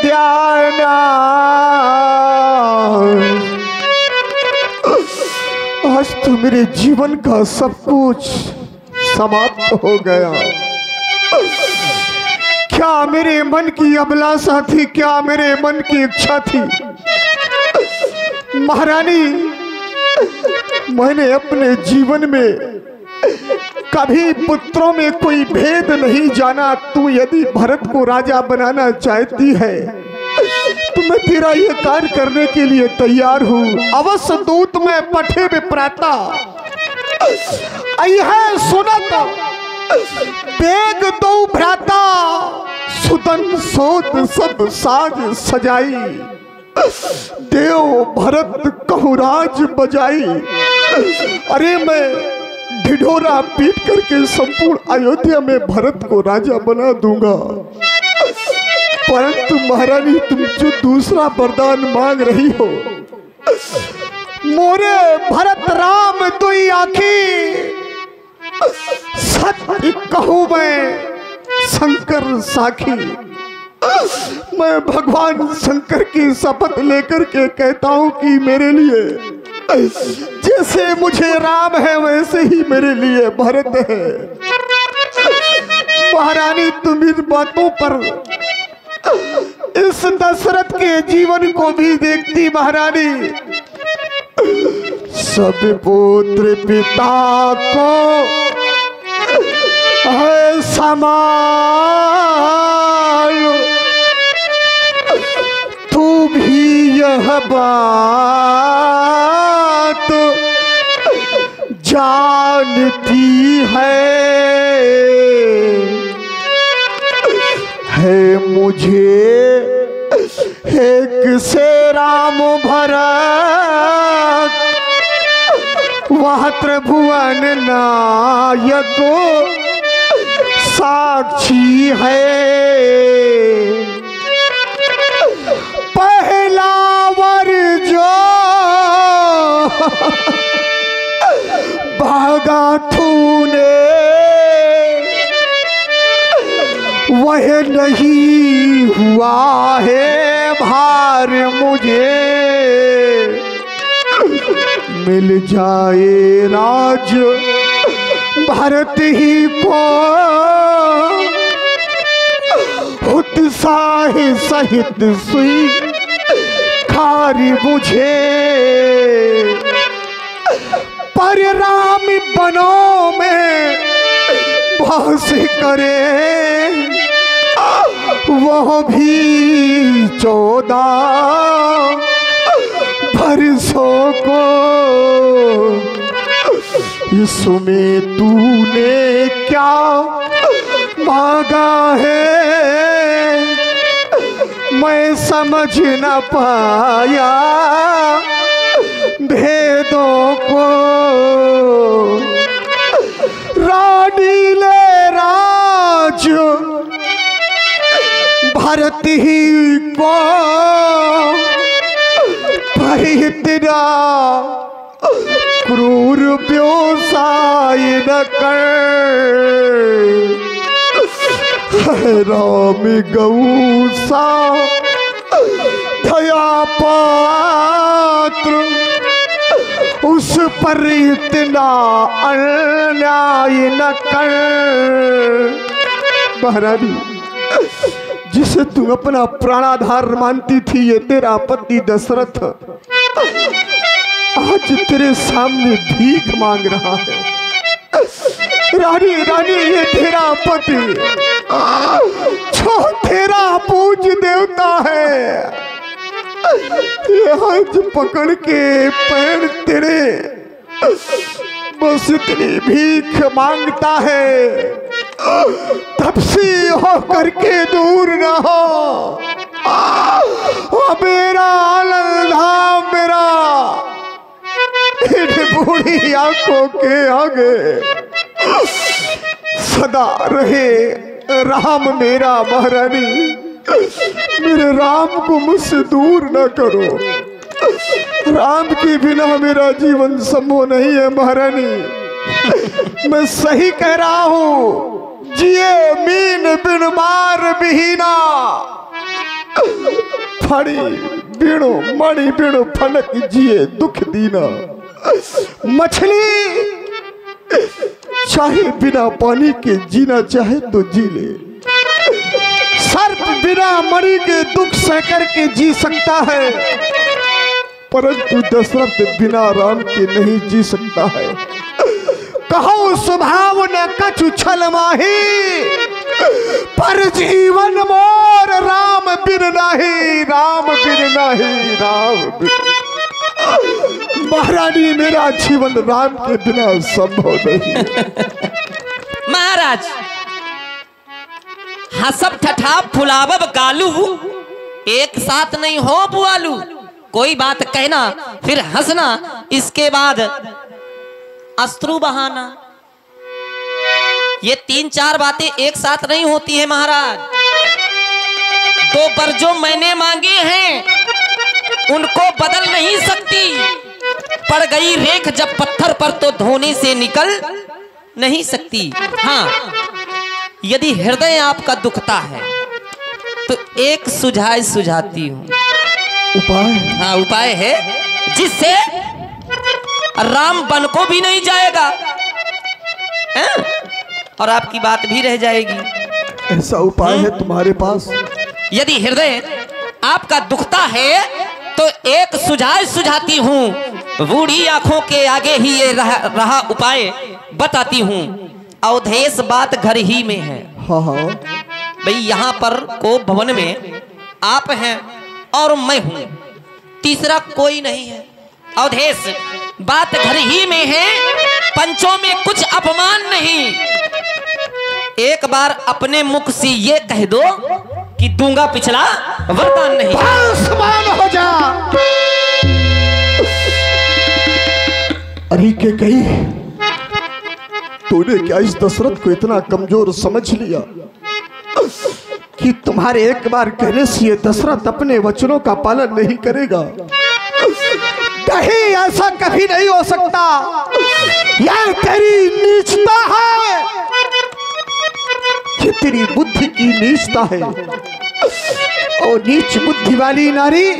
ध्याना। आज तो मेरे जीवन का सब कुछ समाप्त हो गया। क्या मेरे मन की अभिलाषा थी, क्या मेरे मन की इच्छा थी महारानी, मैंने अपने जीवन में कभी पुत्रों में कोई भेद नहीं जाना। तू यदि भरत को राजा बनाना चाहती है तो मैं तेरा ये कार्य करने के लिए तैयार हूँ। अवश्य दूत में पठे में प्राता है सुनत बेग दो भ्राता, सुतन सोत सब साज सजाई, देव भरत कहूराज बजाई। अरे मैं ढिढोरा पीट करके संपूर्ण अयोध्या में भरत को राजा बना दूंगा, परंतु महारानी तुम जो दूसरा वरदान मांग रही हो, मोरे भरत राम दुई आखी, सत्य कहूं मैं शंकर साखी। मैं भगवान शंकर की शपथ लेकर के कहता हूं कि मेरे लिए जैसे मुझे राम है वैसे ही मेरे लिए भरत है। महारानी तुम इन बातों पर इस दशरथ के जीवन को भी देखती महारानी। सब पुत्र पिता को है समान, तू भी यह बात जानती है मुझे एक से राम भरत, वह त्रिभुवन नायक साक्षी है। पहला वर जो भागा तूने वह नहीं हुआ है भार मुझे, मिल जाए राज भारत ही को उत्साह सहित सुई खारी मुझे, पर राम बनों में बहस करे वह भी 14 बरसों को। इसमें तूने क्या मांगा है मैं समझ न पाया भेदों को। रानी ले राज भारत ही को, पर इतना क्रूर व्यवसाय न कर। राम गौ सा दया पात्र, उस पर इतना अन्याय न कर। महारानी, जिसे तुम अपना प्राणाधार मानती थी ये तेरा पति दशरथ आज तेरे सामने भीख मांग रहा है। रानी रानी, ये तेरा पति जो तेरा पूज्य देवता है, ये हाथ पकड़ के पैर तेरे बस इतनी भीख मांगता है, तपसी हो करके दूर न हो। मेरा आनंद धाम मेरा इन बूढ़ी आंखों के आगे सदा रहे राम मेरा। महारानी, मेरे राम को मुझसे दूर न करो। राम के बिना मेरा जीवन संभव नहीं है। महारानी, मैं सही कह रहा हूँ, जिए मीन बिन मार बिहीना, फड़ी बिणो मणि बिणो फनक जिए दुख दीना। मछली चाहे बिना पानी के जीना चाहे तो जी ले, सर्प बिना मणि के दुख सहकर के जी सकता है, परंतु दशरथ बिना राम के नहीं जी सकता है। कहो स्वभाव न कछु छल माही, पर जीवन मोर राम बिन नहीं, राम बिन नहीं, राम बिन। महारानी मेरा जीवन राम के बिना संभव नहीं। महाराज हसब ठठा फुलावब कालू, एक साथ नहीं हो बुआलू। कोई बात कहना फिर हंसना, इसके बाद अश्रु बहाना, ये 3-4 बातें एक साथ नहीं होती है महाराज। 2 बार जो मैंने मांगे हैं उनको बदल नहीं सकती। पड़ गई रेख जब पत्थर पर तो धोने से निकल नहीं सकती। हाँ, यदि हृदय आपका दुखता है तो एक सुझाव सुझाती हूँ। उपाय? हाँ, उपाय है जिससे राम वन को भी नहीं जाएगा है? और आपकी बात भी रह जाएगी। ऐसा उपाय है तुम्हारे पास? यदि हृदय आपका दुखता है तो एक सुझाव सुझाती हूँ। बूढ़ी आंखों के आगे ही ये रहा उपाय बताती हूँ। अवधेश बात घर ही में है। हाँ हाँ भाई, यहाँ पर को भवन में आप हैं और मैं हूँ, तीसरा कोई नहीं है। अवधेश बात घर ही में है, पंचों में कुछ अपमान नहीं। एक बार अपने मुख से ये कह दो कि दूंगा पिछला वरदान नहीं। आसमान हो जा। अरे के कही, तूने क्या इस दशरथ को इतना कमजोर समझ लिया कि तुम्हारे एक बार कहने से ये दशरथ अपने वचनों का पालन नहीं करेगा? नहीं, ऐसा कभी नहीं हो सकता। यह तेरी नीचता है, ये तेरी बुद्धि की नीचता है। और नीच बुद्धि वाली नारी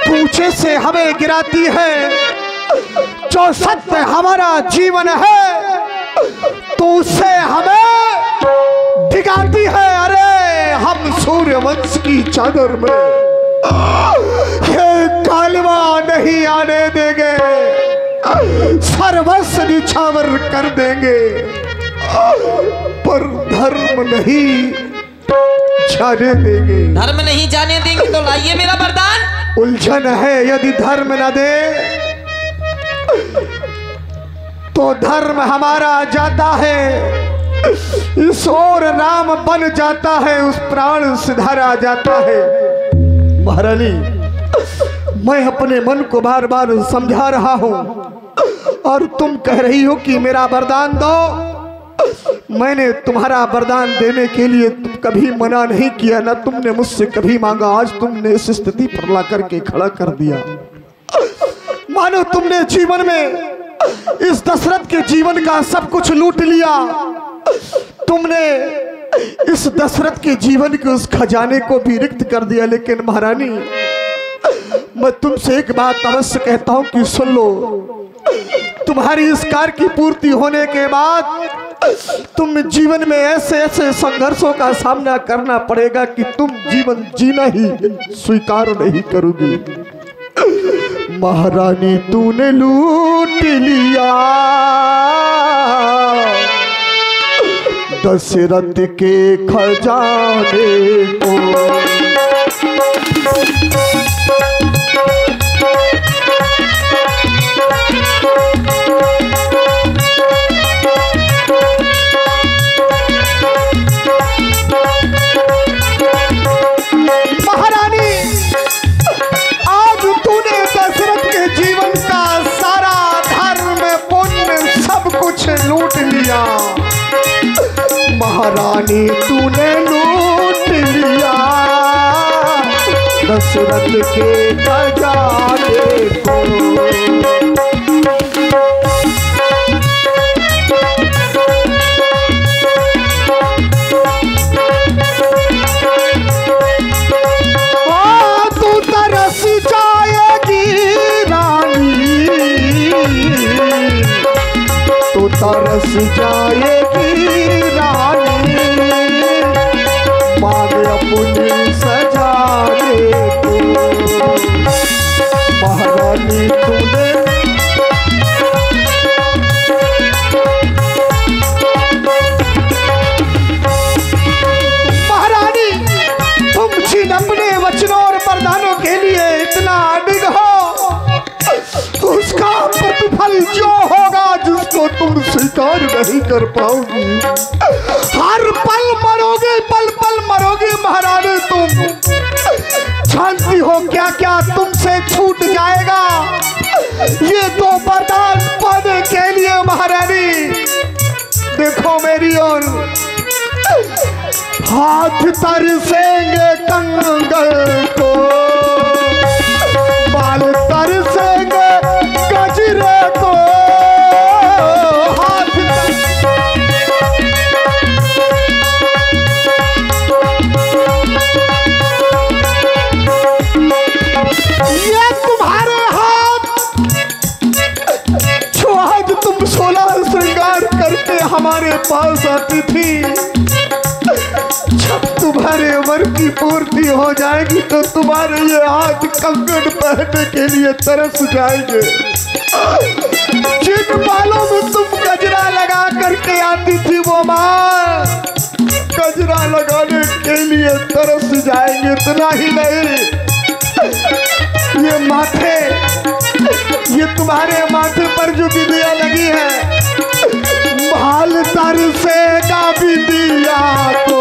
पूछे से हमें गिराती है। जो सत्य हमारा जीवन है तो उससे हमें दिखाती है। अरे हम सूर्यवंश की चादर में ये कालवा नहीं आने देंगे, सर्वस्व निछावर कर देंगे, पर धर्म नहीं जाने देंगे। धर्म नहीं जाने देंगे तो लाइए मेरा वरदान। उलझन है, यदि धर्म न दे तो धर्म हमारा जाता है, इस ओर राम बन जाता है, उस प्राण सिधारा जाता है। महारानी, मैं अपने मन को बार बार समझा रहा हूं और तुम कह रही हो कि मेरा वरदान दो। मैंने तुम्हारा वरदान देने के लिए कभी मना नहीं किया, ना तुमने मुझसे कभी मांगा। आज तुमने इस स्थिति पर ला करके खड़ा कर दिया। मानो तुमने जीवन में इस दशरथ के जीवन का सब कुछ लूट लिया। तुमने इस दशरथ के जीवन के उस खजाने को भी रिक्त कर दिया। लेकिन महारानी, मैं तुमसे एक बात अवश्य कहता हूं कि सुन लो। तुम्हारी इस कार्य की पूर्ति होने के बाद तुम जीवन में ऐसे ऐसे संघर्षों का सामना करना पड़ेगा कि तुम जीवन जीना ही स्वीकार नहीं करोगी। महारानी, तूने लूट लिया दशरथ के खजाने को। महारानी, आज तूने दशरथ के जीवन का सारा धर्म पुण्य सब कुछ लूट लिया। महारानी, तूने लूट लिया दशरथ के खजाने को। तू तरस जाएगी रानी, तू तरस जाएगी रानी, मांग अपनी सजाने को। स्वीकार नहीं कर पाऊंगी। हर पल मरोगे, पल पल मरोगे महारानी तुम। जानती हो क्या क्या तुमसे छूट जाएगा ये तो वरदान पाने के लिए महारानी। देखो मेरी ओर, हाथ तरसेंगे कंगन को, बाल तरसेंगे गजरे को। हाथ ये तुम्हारे हाथ जो आज तुम 16 श्रृंगार करके हमारे पास आती थी, जब तुम्हारे उम्र की पूर्ति हो जाएगी तो तुम्हारे ये हाथ कंगन पहनने के लिए तरस जाएंगे। जिन बालों में तुम गजरा लगा करके आती थी वो माँ गजरा लगाने के लिए तरस जाएंगे। इतना ही नहीं, ये माथे, ये तुम्हारे माथे पर जो बिंदिया लगी है, भाल तरसेगा बिंदिया को।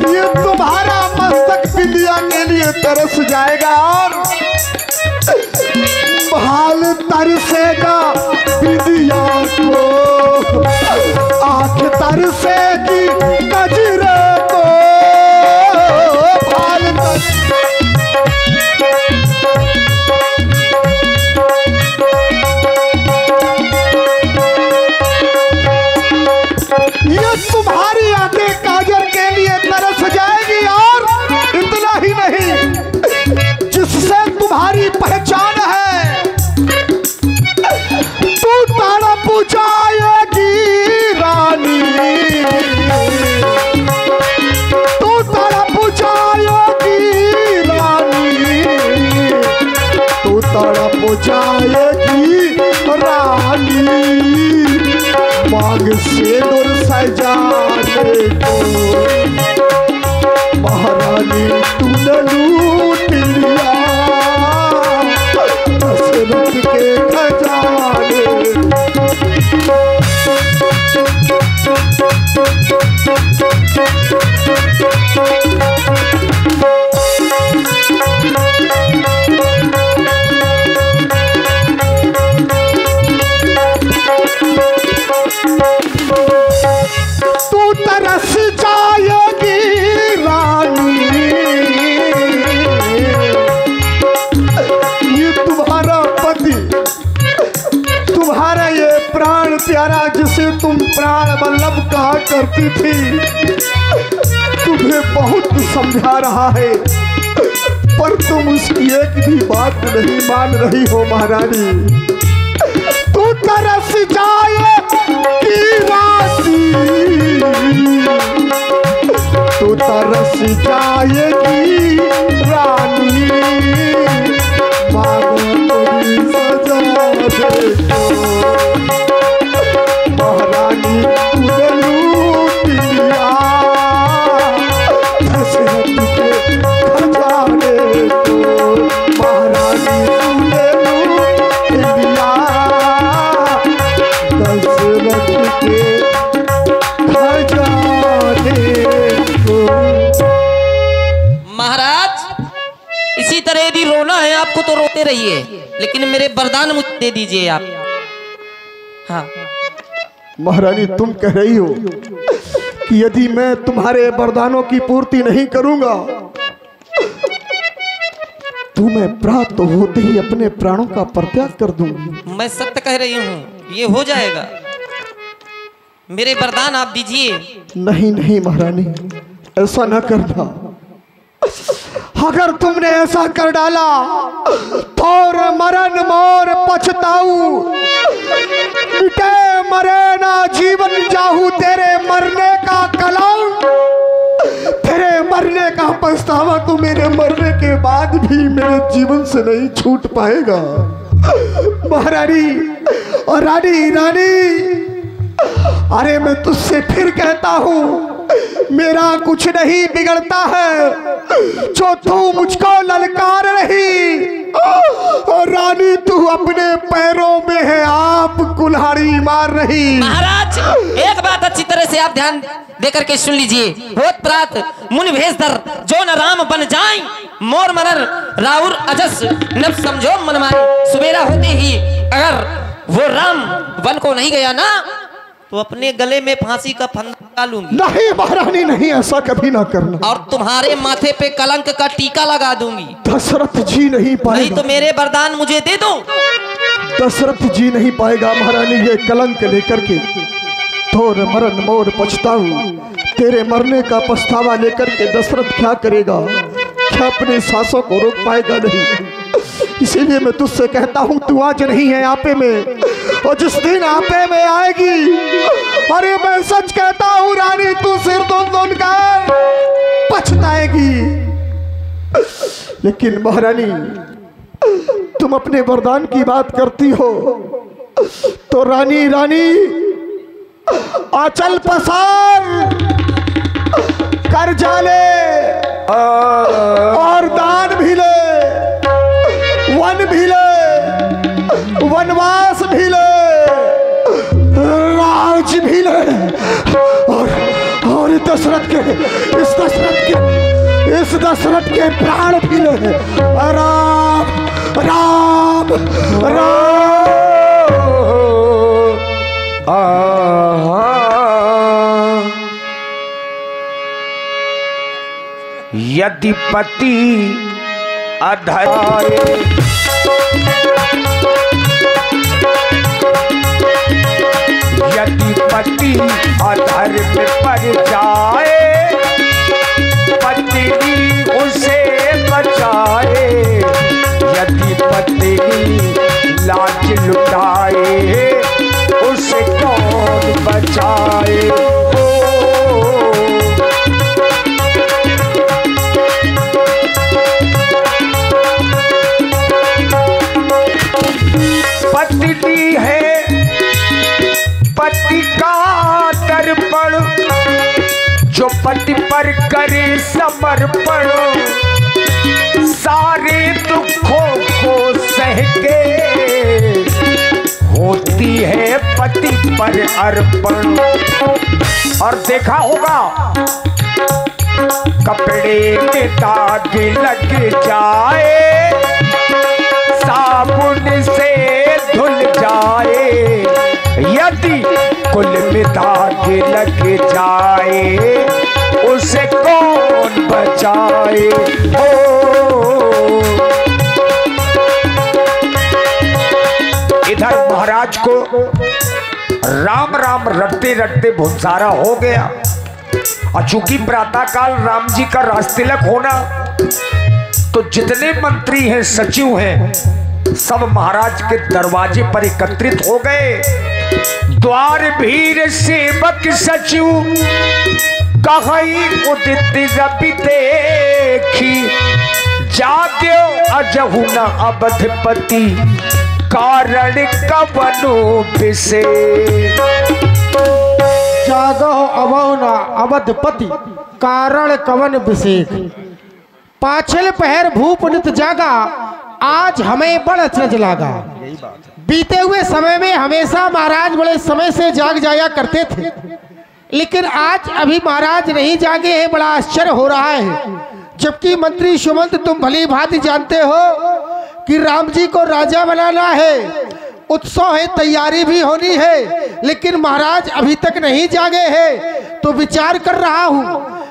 ये तुम्हारा मस्तक बिंदिया के लिए तरस जाएगा और भाल तरसेगा बिंदिया को। आँख तरसेगी गजरे को। भाल ये तुम्हारी आंखें काजल के लिए तरस जाएगी और इतना ही नहीं, जिससे तुम्हारी पहचान है तू तड़प जाएगी रानी, तू तड़प जाएगी रानी, तू तड़प जाएगी रानी। मांग से दूर सजाने को महारानी तूने लूट लिया दशरथ के खजाने। तू तरस जाएगी रानी, ये तुम्हारा पति, तुम्हारा ये प्राण प्यारा जिसे तुम प्राण वल्लभ कहा करती थी, तुम्हें बहुत समझा रहा है पर तुम उसकी एक भी बात नहीं मान रही हो महारानी। तू तरस जाएगी रानी, तू तरस जाएगी रानी। मांगो तेरी सजा देखो महारानी तूने लूट लिया दशरथ के खजाने को। महारानी तूने लूट लिया दशरथ के खजाने को। महाराज, इसी तरह यदि रोना है आपको तो रोते रहिए, लेकिन मेरे वरदान मुझे दे दीजिए आप। हाँ महारानी, तुम कह रही हो कि यदि मैं तुम्हारे वरदानों की पूर्ति नहीं करूंगा तो मैं प्राप्त होते ही अपने प्राणों का परित्याग कर दूंगी। मैं सत्य कह रही हूँ, ये हो जाएगा। मेरे वरदान आप दीजिए। नहीं नहीं महारानी, ऐसा न करना। अगर तुमने ऐसा कर डाला तो मरण मोर पछताऊ, मिटे मरे ना जीवन जाहू। तेरे मरने का कलंक, तेरे मरने का पछतावा तो मेरे मरने के बाद भी मेरे जीवन से नहीं छूट पाएगा। महारानी और रानी, रानी, अरे मैं तुझसे फिर कहता हूँ, मेरा कुछ नहीं बिगड़ता है जो तू मुझको ललकार रही। और रानी, तू अपने पैरों में है आग, बीमार नहीं। महाराज एक बात अच्छी तरह से आप ध्यान देकर के सुन लीजिए। होत प्रात मुनि भेष धर जो न राम बन जाए, मोर मनर राउर अजस नब समझो मन मारे। सुबेरा होते ही अगर वो राम वन को नहीं गया ना, तो अपने गले में फांसी का फंदा डालूंगी। नहीं महारानी नहीं, ऐसा कभी ना करना। और तुम्हारे माथे पे कलंक का टीका लगा दूंगी। दशरथ जी नहीं पाएगा। नहीं तो मेरे वरदान मुझे दे दो। दशरथ जी नहीं पाएगा महारानी ये कलंक लेकर के। थोर मरण मोर पछताऊ, तेरे मरने का पछतावा लेकर के दशरथ क्या करेगा? क्या अपने सांसों को रोक पाएगा? नहीं। इसीलिए मैं तुझसे कहता हूं, तू आज नहीं है आपे में, और जिस दिन आपे में आएगी, अरे मैं सच कहता हूं रानी, तू सिर धुन कर पछताएगी। लेकिन महारानी तुम अपने वरदान की बात करती हो, तो रानी रानी आंचल पसार कर जाले और दान भी ले, वन भी ले, वनवास भी ले, राज भी ले, और इस दशरथ के प्राण भी ले। राम राम राम। यदि पति अधर यदि पति अधर्म पर जाए, पत्नी उसे बचाए। यदि पत्नी लाज लुटाए, उसे कौन बचाए? पत्नी है पति का दर्पण, जो पति पर करे समर्पण। सारे दुखों को सह के होती है पति पर अर्पण। और देखा होगा कपड़े में दाग लग जाए, साबुन से धुल जाए। यदि कुल में दाग लग जाए, उसे कौन बचाए? इधर महाराज को राम राम रटते रटते भुंसारा हो गया। और चूंकि प्रातः काल राम जी का राजतिलक होना, तो जितने मंत्री हैं, सचिव हैं, सब महाराज के दरवाजे पर एकत्रित हो गए। द्वार भीर सेवक सचिव कहीं उदित रवि देखी, जाग्यो अजहु न अवधपति, कारण कवनो बिसे। जागो अवौना अवधपति, कारण कवन विषेक। पाछल पहर भूप नित जागा, आज हमें बड़ अचरज लागा। बीते हुए समय में हमेशा महाराज बड़े समय से जाग जाया करते थे, लेकिन आज अभी महाराज नहीं जागे हैं। बड़ा आश्चर्य हो रहा है। जबकि मंत्री सुमंत तुम भली भांति जानते हो कि राम जी को राजा बनाना है, उत्सव है, तैयारी भी होनी है, लेकिन महाराज अभी तक नहीं जागे हैं। तो विचार कर रहा हूं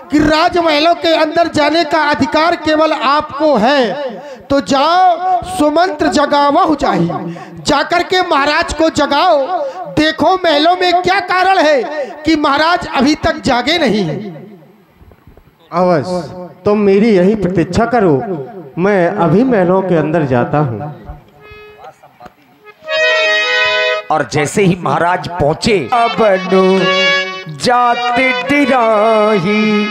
कि राजमहलों के अंदर जाने का अधिकार केवल आपको है। तो जाओ, सुमंत्र जगावहु चाहिए, जाकर के महाराज को जगाओ। देखो महलों में क्या कारण है कि महाराज अभी तक जागे नहीं। अवश्य तुम मेरी यही प्रतीक्षा करो, मैं अभी महलों के अंदर जाता हूँ। और जैसे ही महाराज पहुंचे, अब जाते डिराही।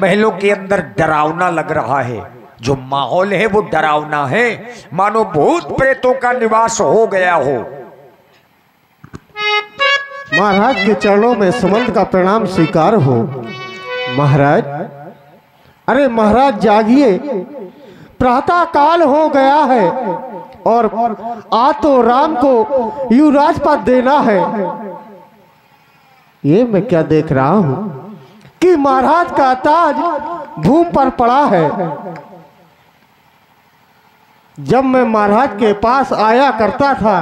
महलों के अंदर डरावना लग रहा है। जो माहौल है वो डरावना है, मानो भूत प्रेतों का निवास हो गया हो। महाराज के चरणों में सुमंत का प्रणाम स्वीकार हो। महाराज, अरे महाराज जागिए, प्रातः काल हो गया है और आज तो राम को युवराज पद देना है। ये मैं क्या देख रहा हूं कि महाराज का ताज भूमि पर पड़ा है। जब मैं महाराज के पास आया करता था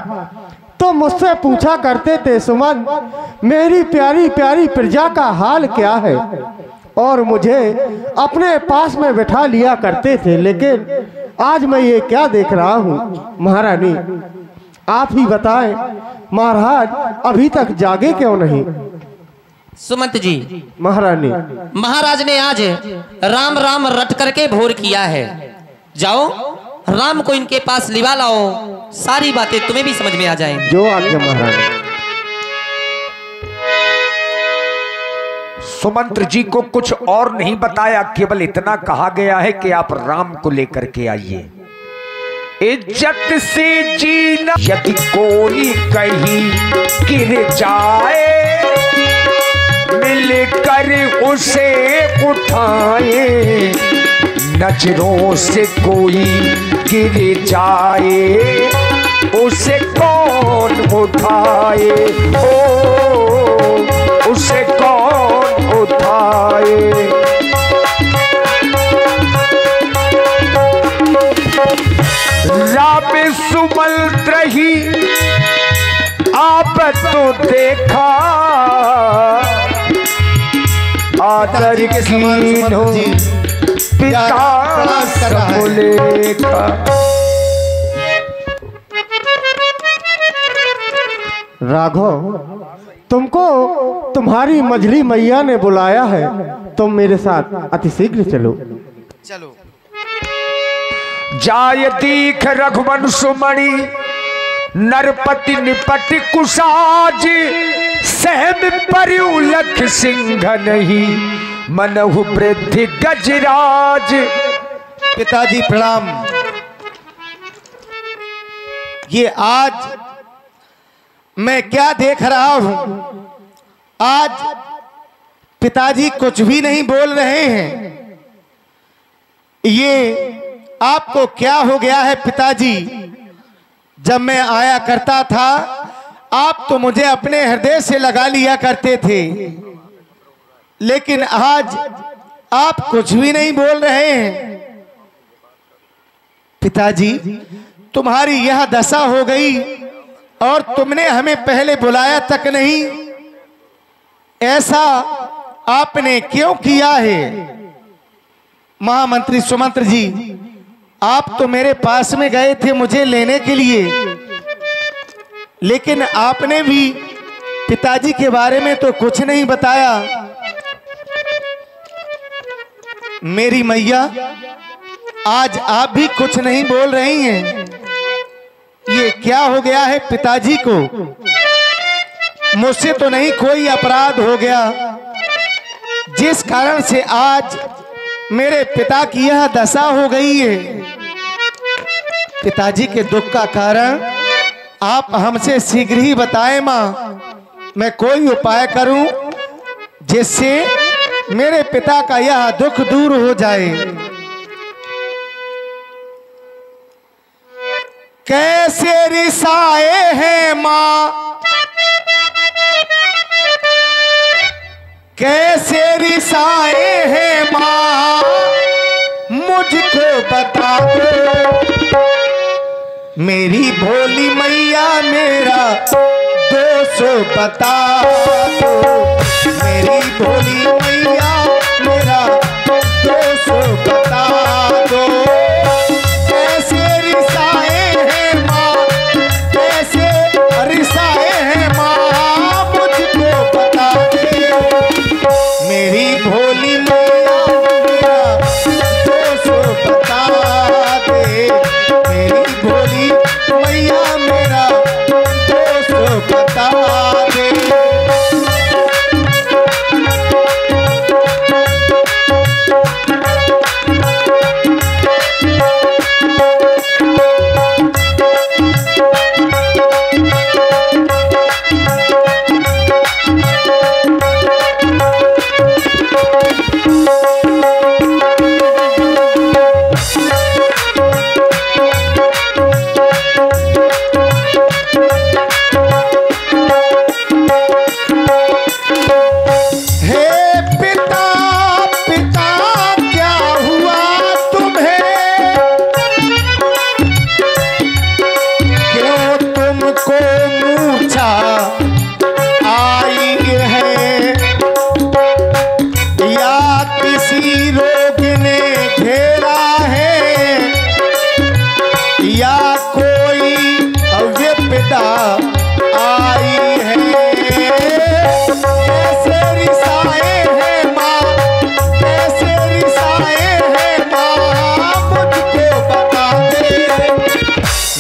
तो मुझसे पूछा करते थे, सुमन मेरी प्यारी प्यारी प्रजा का हाल क्या है, और मुझे अपने पास में बैठा लिया करते थे। लेकिन आज मैं ये क्या देख रहा हूँ महारानी, आप ही बताएं महाराज अभी तक जागे क्यों नहीं? सुमंत जी, महारानी महाराज ने आज राम राम रट करके भोर किया है। जाओ राम को इनके पास लिवा लाओ, सारी बातें तुम्हें भी समझ में आ जाएंगी। जो आज्ञा महारानी। सुमंत्र जी को कुछ और नहीं बताया, केवल इतना कहा गया है कि आप राम को लेकर के आइए। इज्जत से जीना यदि कोई कहीं गिर जाए, मिलकर उसे उठाए। नजरों से कोई गिर जाए, उसे कौन उठाए? ओ उसे कौन उठाए? राम सुमंत्र ही आप तो देखा, आदर कीनो पिता सबलेखा। राघव, तुमको तुम्हारी मझली मैया ने बुलाया है, तुम मेरे साथ अतिशीघ्र चलो। चलो। जाय दीख रघुवंश मणि, नरपति निपट कुशाज। सहम परिउ लख सिंह नहीं, मनहु वृद्धि गजराज। पिताजी प्रणाम। ये आज मैं क्या देख रहा हूं? आज पिताजी कुछ भी नहीं बोल रहे हैं। ये आपको क्या हो गया है पिताजी? जब मैं आया करता था आप तो मुझे अपने हृदय से लगा लिया करते थे, लेकिन आज आप कुछ भी नहीं बोल रहे हैं। पिताजी, तुम्हारी यह दशा हो गई और तुमने हमें पहले बुलाया तक नहीं। ऐसा आपने क्यों किया है? महामंत्री सुमंत्र जी, आप तो मेरे पास में गए थे मुझे लेने के लिए, लेकिन आपने भी पिताजी के बारे में तो कुछ नहीं बताया। मेरी मैया, आज आप भी कुछ नहीं बोल रही हैं। ये क्या हो गया है पिताजी को? मुझसे तो नहीं कोई अपराध हो गया जिस कारण से आज मेरे पिता की यह दशा हो गई है। पिताजी के दुख का कारण आप हमसे शीघ्र ही बताएं मां। मैं कोई उपाय करूं जिससे मेरे पिता का यह दुख दूर हो जाए। कैसे रिसाए हैं मां, कैसे रिसाए हैं मां, मुझको बता दो। मेरी भोली मैया मेरा दोष बता दो। मेरी भोली मैया मेरा दोष बता दो। कैसे रिसाए हैं माँ, कैसे रिसाए हैं माँ, मुझको बता दे। मेरी भोली मैया मेरा दोष बता दे। मेरी भोली मैया मेरा दोष बता दे।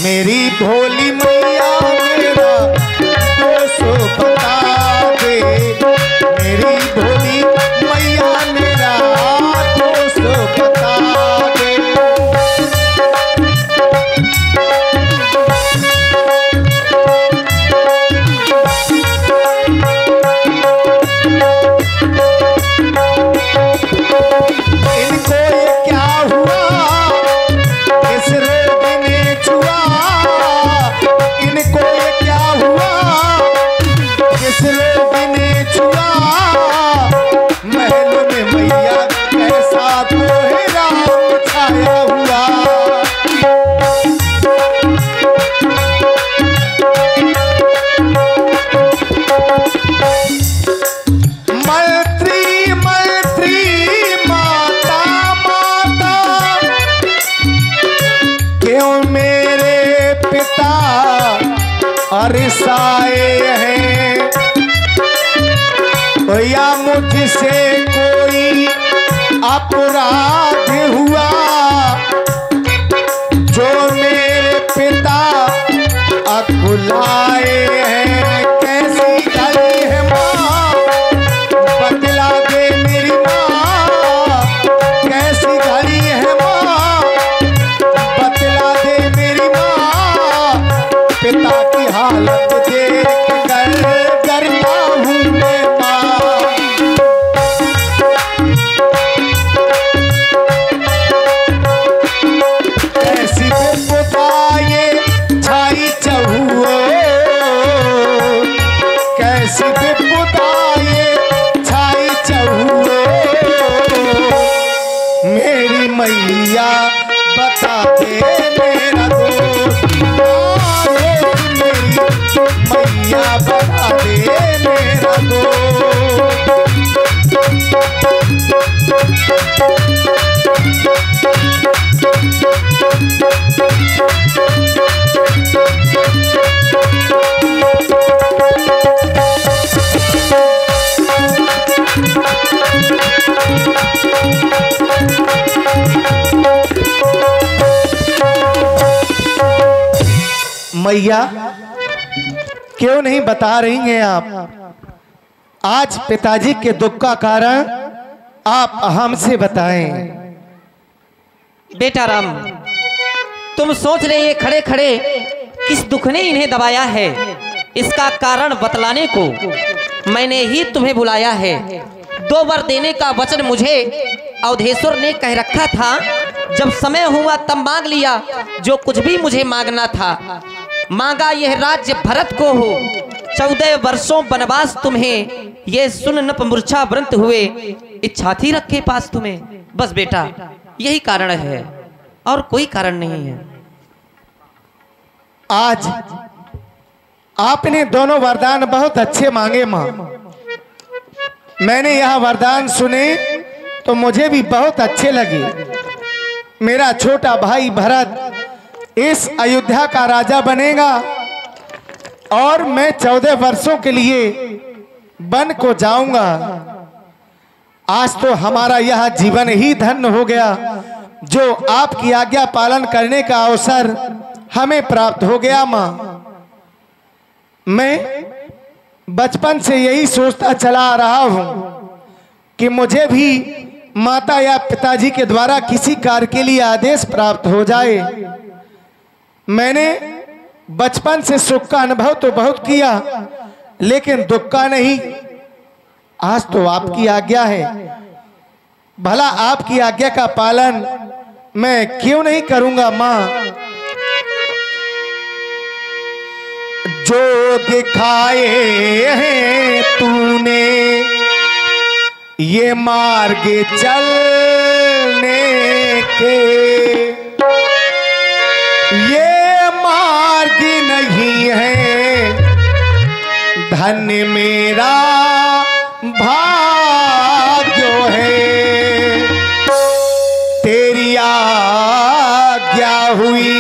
मेरी भोली मैया मेरा दोष बता दे, मेरी भोली मैया मेरा दोष बता दे। इनको ये क्या हुआ, इस रोग ने छुआ, इनको ये क्या हुआ, इस रोग ने छुआ। महल में मैया ऐसा कोहरा छाया हुआ। मंत्री मंत्री माता माता, क्यों मेरे पिता अरसाए हैं, या मुझसे कोई अपराध हुआ, जो मेरे पिता अकुलाए हैं। कैसी गली है माँ, बतला दे मेरी माँ, कैसी घड़ी है माँ, बतला दे मेरी माँ। पिता की हालत देख कर डरता हूँ मैं माँ। कैसी विपदा ये छाई चहुओ, कैसी विपदा ये छाई चहुओ। मेरी मैया बता दे मेरा दोस्त, मेरी मैया बता दे मेरा दोस्त। मैया क्यों नहीं बता रही हैं आप? आज पिताजी के दुख का कारण आप हमसे बताएं। बेटा राम, तुम सोच रहे ये खड़े खड़े किस दुख ने इन्हें दबाया है, इसका कारण बतलाने को मैंने ही तुम्हें बुलाया है। 2 वर देने का वचन मुझे अवधेश्वर ने कह रखा था, जब समय हुआ तब मांग लिया जो कुछ भी मुझे मांगना था। मांगा यह राज्य भरत को हो, 14 वर्षों वनवास तुम्हें, ये सुन नप मूर्छा व्रत हुए, इच्छा थी रखे पास तुम्हें। बस बेटा यही कारण है और कोई कारण नहीं है। आज आपने दोनों वरदान बहुत अच्छे मांगे माँ। मैंने यह वरदान सुने तो मुझे भी बहुत अच्छे लगे। मेरा छोटा भाई भरत इस अयोध्या का राजा बनेगा और मैं 14 वर्षों के लिए वन को जाऊंगा। आज तो हमारा यह जीवन ही धन्य हो गया, जो आपकी आज्ञा पालन करने का अवसर हमें प्राप्त हो गया माँ। मैं बचपन से यही सोचता चला आ रहा हूँ कि मुझे भी माता या पिताजी के द्वारा किसी कार्य के लिए आदेश प्राप्त हो जाए। मैंने बचपन से सुख का अनुभव तो बहुत किया, लेकिन दुख का नहीं। आज तो आपकी आज्ञा है, भला आपकी आज्ञा का पालन मैं क्यों नहीं करूंगा माँ। जो दिखाए हैं तूने ये मार्ग चलने के, ये मार्ग नहीं है धन्य मेरा भाग्य है। तेरी आज्ञा हुई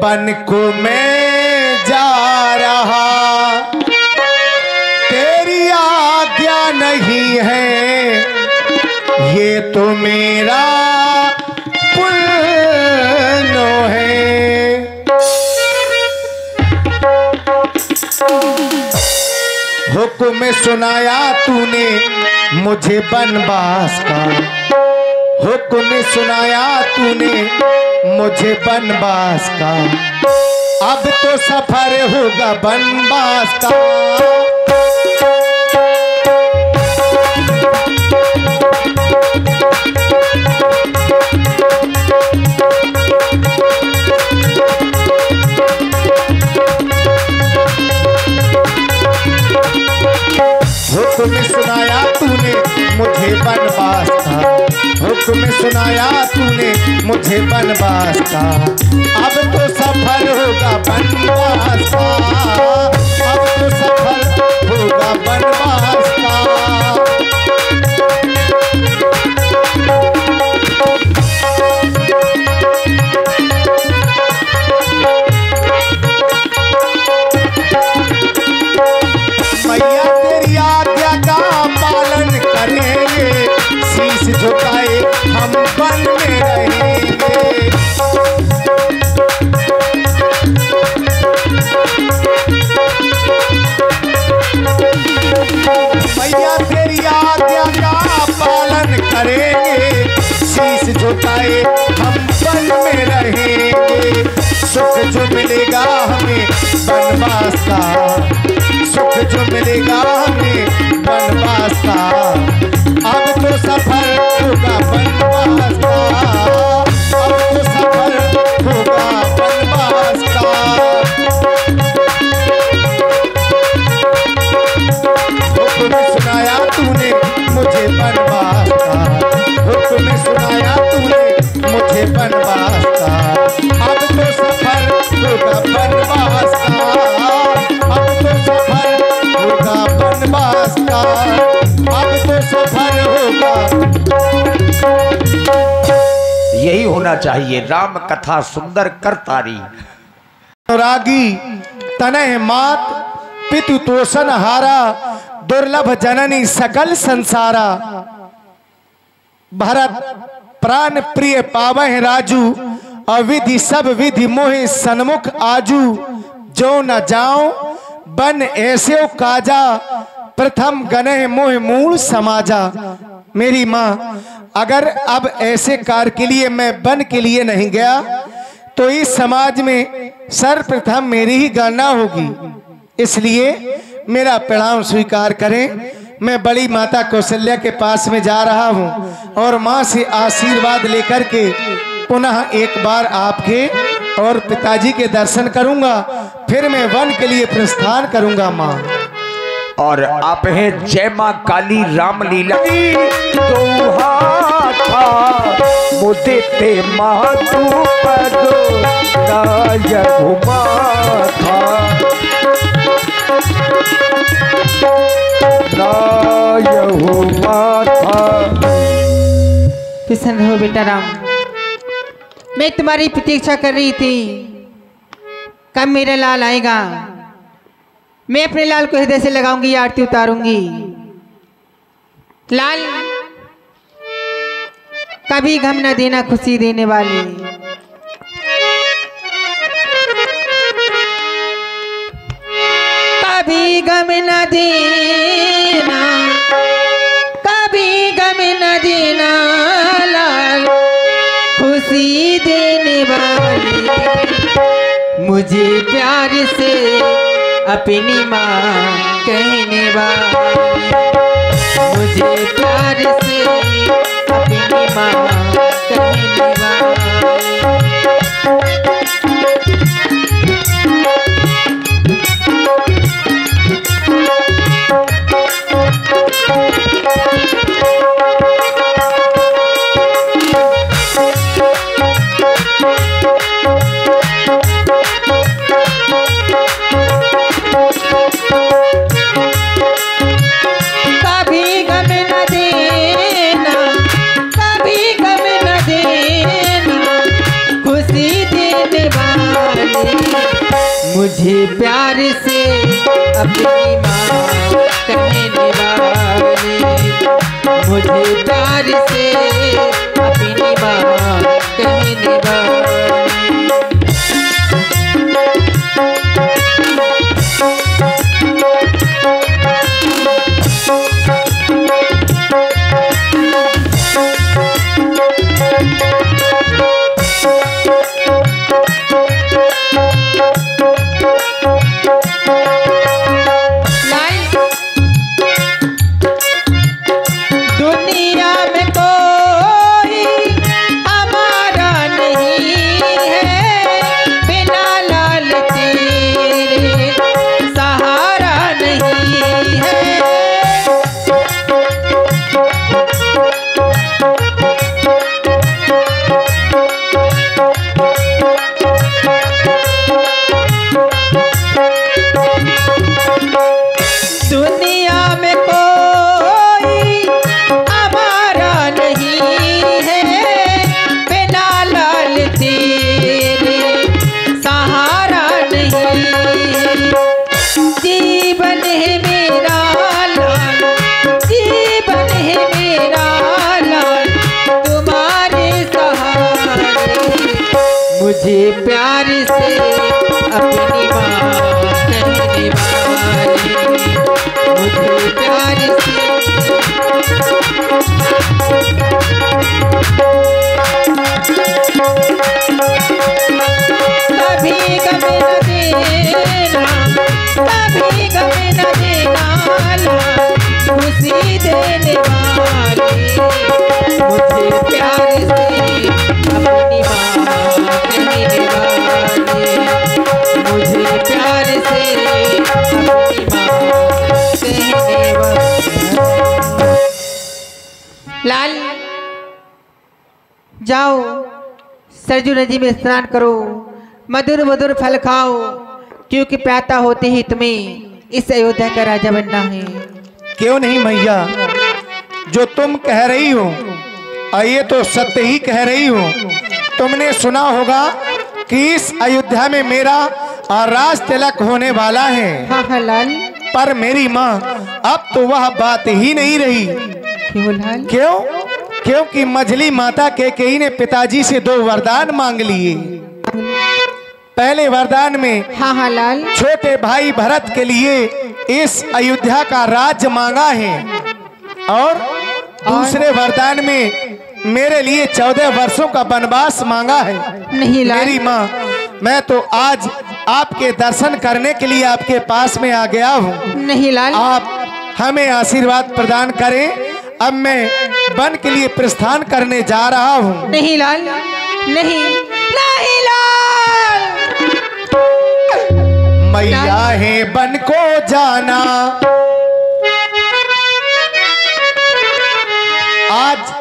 बन को मैं जा रहा, तेरी आज्ञा नहीं है ये तो मेरा पुण्य है। हुक्म सुनाया तूने मुझे बनवास का, हुक्म सुनाया तूने मुझे बनवास का, अब तो सफर होगा बनवास का। हुक्म सुनाया तूने मुझे बनवास का, हुक्म सुनाया तूने मुझे बनवास का, अब तो सफर होगा बनवास का, अब तो सफर होगा बनवास का। मैया तेरी आज्ञा का पालन करेंगे, शीश झुकाए हम बन में रहेंगे। मैया तेरी आज्ञा का पालन करेंगे, शीश झुकाए हम बन में रहेंगे। सुख जो मिलेगा हमें बनवास का, सुख जो मिलेगा हमें बनवास का, अब तो सफर होगा बनवास का, अब तो सफर होगा बनवास का। हुक्म सुनाया तूने मुझे बनवास का, हुक्म सुनाया तूने मुझे बनवास का, अब तो सफर होगा बनवास का, अब तो सफर होगा बनवास का, अब तो सफर होगा। यही होना चाहिए, राम कथा सुंदर करतारी। अनुरागी तनह मात पितु तोषण हारा, दुर्लभ जननी सकल संसारा। भरत प्राण प्रिय पावह राजू, अविधि सब विधि मोहि सन्मुख आजू। जो न जाओ बन ऐसे काजा, प्रथम गनह मोह मूल समाजा। मेरी माँ, अगर अब ऐसे कार्य के लिए मैं वन के लिए नहीं गया तो इस समाज में सर्वप्रथम मेरी ही गणना होगी, इसलिए मेरा प्रणाम स्वीकार करें। मैं बड़ी माता कौशल्या के पास में जा रहा हूँ और माँ से आशीर्वाद लेकर के पुनः एक बार आपके और पिताजी के दर्शन करूंगा, फिर मैं वन के लिए प्रस्थान करूंगा माँ। और आप हैं जय माँ काली रामलीला तो हाथा मुझे ते मातु पदो राय घुमाथा, राय घुमाथा। प्रसन्न रहो बेटा राम, मैं तुम्हारी प्रतीक्षा कर रही थी कब मेरा लाल आएगा। मैं अपने लाल को हृदय से लगाऊंगी, आरती उतारूंगी। लाल कभी गम न देना खुशी देने वाली, कभी गम न देना, कभी गम न देना, लाल खुशी देने वाली, मुझे प्यार से अपनी माँ कहने वाली, मुझे प्यार से अपनी माँ कहने वाली। कभी गम न देना, कभी गम न देना, खुशी देने वाली, मुझे प्यार से अपनी माँ कहने वाली, मुझे प्यार से अपनी माँ कहने वाली। मुझे प्यार से अपनी माँ कहने वाली, मुझे प्यार से कभी कभी न देना, कभी कभी न देना, खुशी देने वाली, मुझे प्यार से अपनी माँ कहने वाली, मुझे प्यार से अपनी माँ कहने वाली। लाल जाओ सरजू नदी में स्नान करो, मधुर मधुर फल खाओ, क्योंकि प्याता होते ही तुम्हें इस अयोध्या का राजा बनना है। क्यों नहीं मैया, जो तुम कह रही हो और ये तो सत्य ही कह रही हो। तुमने सुना होगा कि इस अयोध्या में मेरा राज तिलक होने वाला है। हाँ हाँ लाल। पर मेरी माँ अब तो वह बात ही नहीं रही। क्यों लाल? क्यों? क्योंकि मझली माता कैकेयी ने पिताजी से 2 वरदान मांग लिए। पहले वरदान में हाँ हाँ लाल। छोटे भाई भरत के लिए इस अयोध्या का राज्य मांगा है, और दूसरे वरदान में मेरे लिए 14 वर्षों का वनवास मांगा है। नहीं लाल। मेरी माँ, मैं तो आज आपके दर्शन करने के लिए आपके पास में आ गया हूँ। नहीं लाल। आप हमें आशीर्वाद प्रदान करें। अब मैं वन के लिए प्रस्थान करने जा रहा हूँ। नहीं लाल, नहीं नहीं लाल। मैया है वन को जाना, आज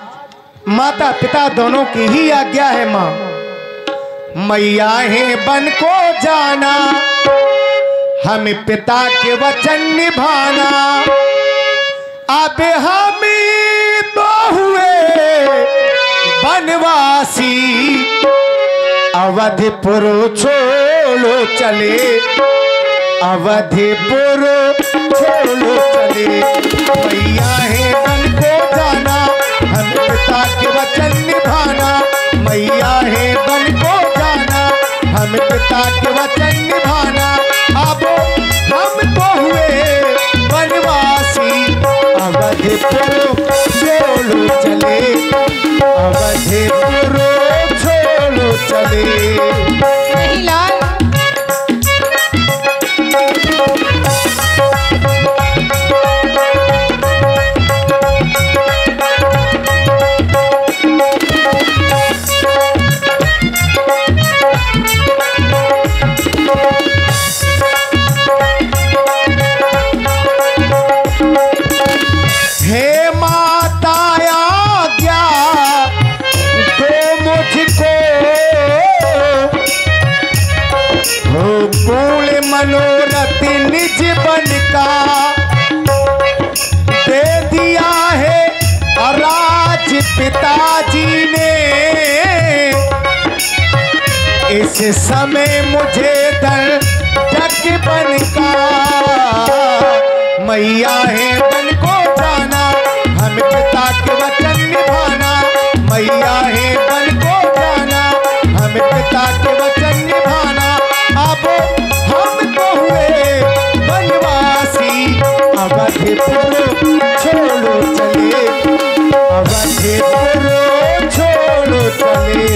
माता पिता दोनों की ही आज्ञा है। माँ, मैया है वन को जाना, हमें पिता के वचन निभाना। अब हम तो हुए वनवासी, अवधिपुर छोड़ो चले, अवधिपुर छोड़ो चले। मैया है वन को जाना, हम पिता के वचन निभाना। मैया है वन को जाना, हम पिता के वचन निभाना। अब हम तो हुए वनवासी, अवधिपुर छोड़ो चले, अवधिपुर छोड़ो चले। नहीं लाल। हे माता आज्ञा दो मुझको, हो पूर्ण मनोरथ निज बन का। दे दिया है राज पिताजी ने, इस समय मुझे दर तक बन का। मैया है वन को जाना, हम पिता के वचन निभाना। मैया है वन को जाना, हम पिता के वचन निभाना। अब हम तो हुए वनवासी, अवधिपुर छोड़ो चले, अवधिपुर छोड़ो चले।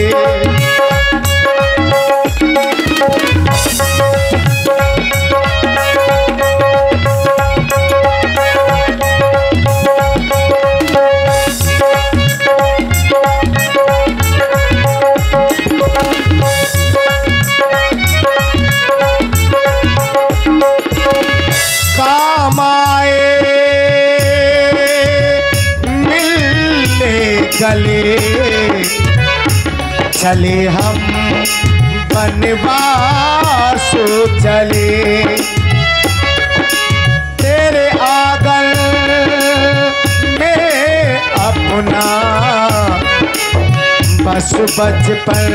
काम आए मिलने गले, चले हम वनवास चले। तेरे आंगन में अपना बस बचपन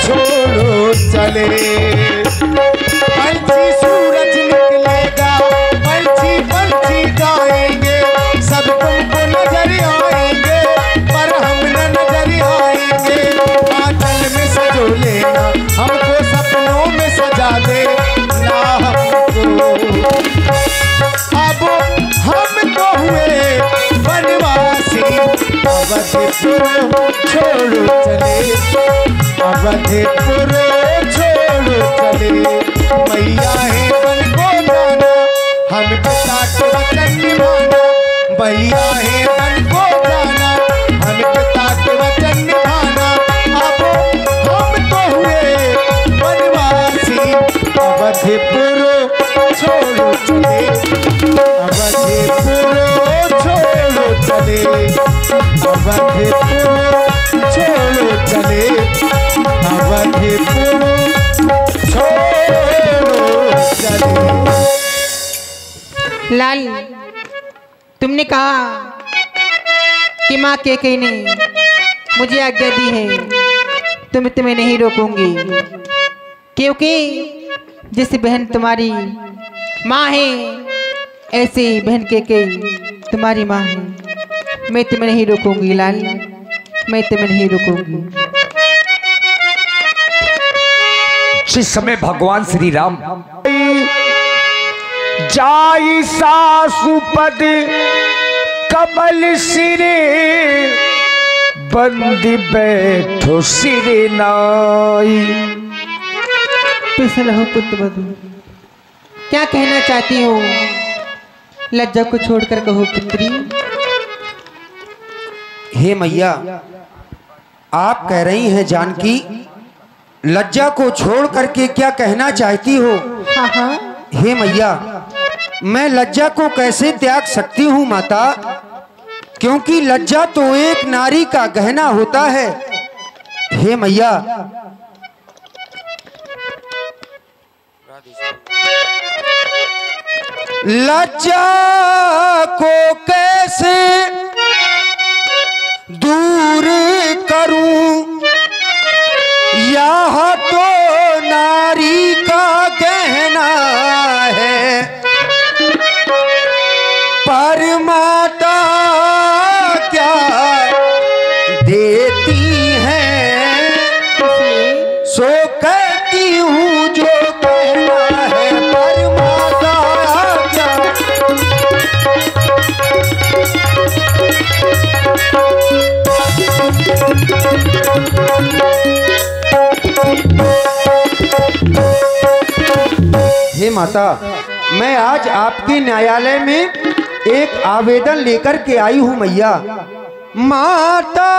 छोड़ो चले। पंछी सूरज निकलेगा, पंछी पंछी गाएंगे, सब तुमको नजर आएंगे, पर हम न नजर आएंगे। आंचल में सजो दे ना हमको। अब हम तो हुए वनवासी, अवधपुर छोड़ो चले, अवधपुर छोड़ो चले। मैया है बन को जाना, हम पिता के वचन निभाना। मैया है बन को जाना, हम पिता के वचन निभाना। अब हम तो हुए वनवासी, अवधपुर छोड़ो चले, अवधपुर छोड़ो चले, अवधपुर छोड़ो चले, अवधपुर छोड़ो चले। लाल, तुमने कहा कि माँ कैकेयी ने मुझे आज्ञा दी है, तो मैं तुम्हें नहीं रोकूंगी, क्योंकि जिस बहन तुम्हारी माँ है, ऐसे बहन कैकेयी तुम्हारी माँ है। मैं तुम्हें नहीं रोकूंगी लाल, मैं तुम्हें नहीं रोकूंगी। जिस समय भगवान श्री राम जाई सासुपद कमल सिरे, बंदी बैठो सिरे नाई। पिसल हो पुत्र बधू, क्या कहना चाहती हो? लज्जा को छोड़कर कहो पुत्री। हे मैया, आप कह रही हैं जानकी, लज्जा को छोड़ करके क्या कहना चाहती हो? हाँ हाँ, हे मैया, मैं लज्जा को कैसे त्याग सकती हूँ माता, क्योंकि लज्जा तो एक नारी का गहना होता है। हे मैया, लज्जा को कैसे दूर करूं, यह तो नारी का गहना है, पर माता क्या देती है, सो कहती हूँ जो कहना है, पर माता क्या। हे माता, मैं आज आपके न्यायालय में एक आवेदन लेकर के आई हूँ मैया। माता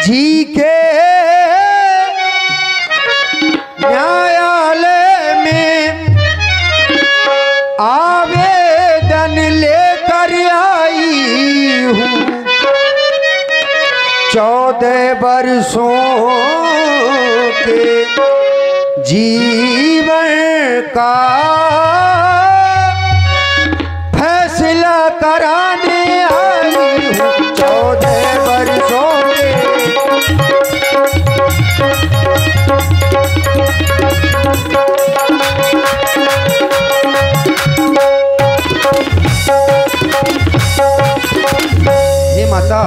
जी के न्यायालय में आवेदन लेकर आई हूँ। 14 वर्षों के जीवन का फैसला कराने आई हूँ। 14 वर्षों के हे माता,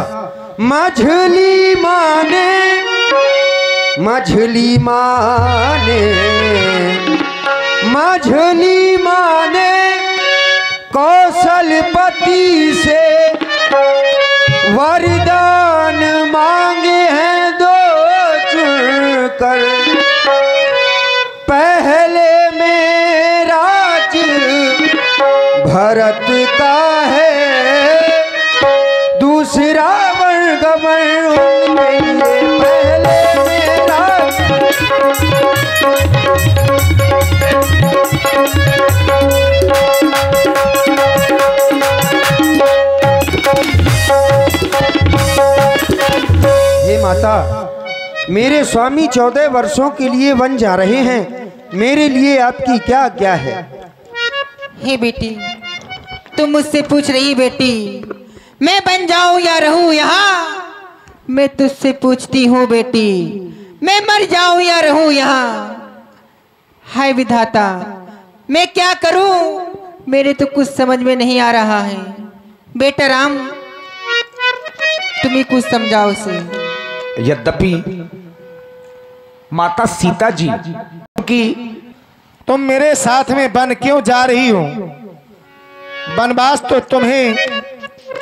मझली माने, मझली माने, मझली माने कौशलपति से वरदान मांगे हैं दो चुनकर। पहले में राज भरत का है, दूसरा वर्गमन उनके लिए। पहले में राज हे माता, मेरे स्वामी 14 वर्षों के लिए वन जा रहे हैं, मेरे लिए आपकी क्या आज्ञा है? हे बेटी, तुम मुझसे पूछ रही बेटी मैं बन जाऊं या रहूं यहाँ? मैं तुझसे पूछती हूँ बेटी, मैं मर जाऊं या रहूं यहाँ? हाय विधाता, मैं क्या करूं? मेरे तो कुछ समझ में नहीं आ रहा है। बेटा राम, तुम्हें कुछ समझाओ उसे। यद्यपि माता सीता जी की। तुम मेरे साथ में वन क्यों जा रही हो? वनवास तो तुम्हें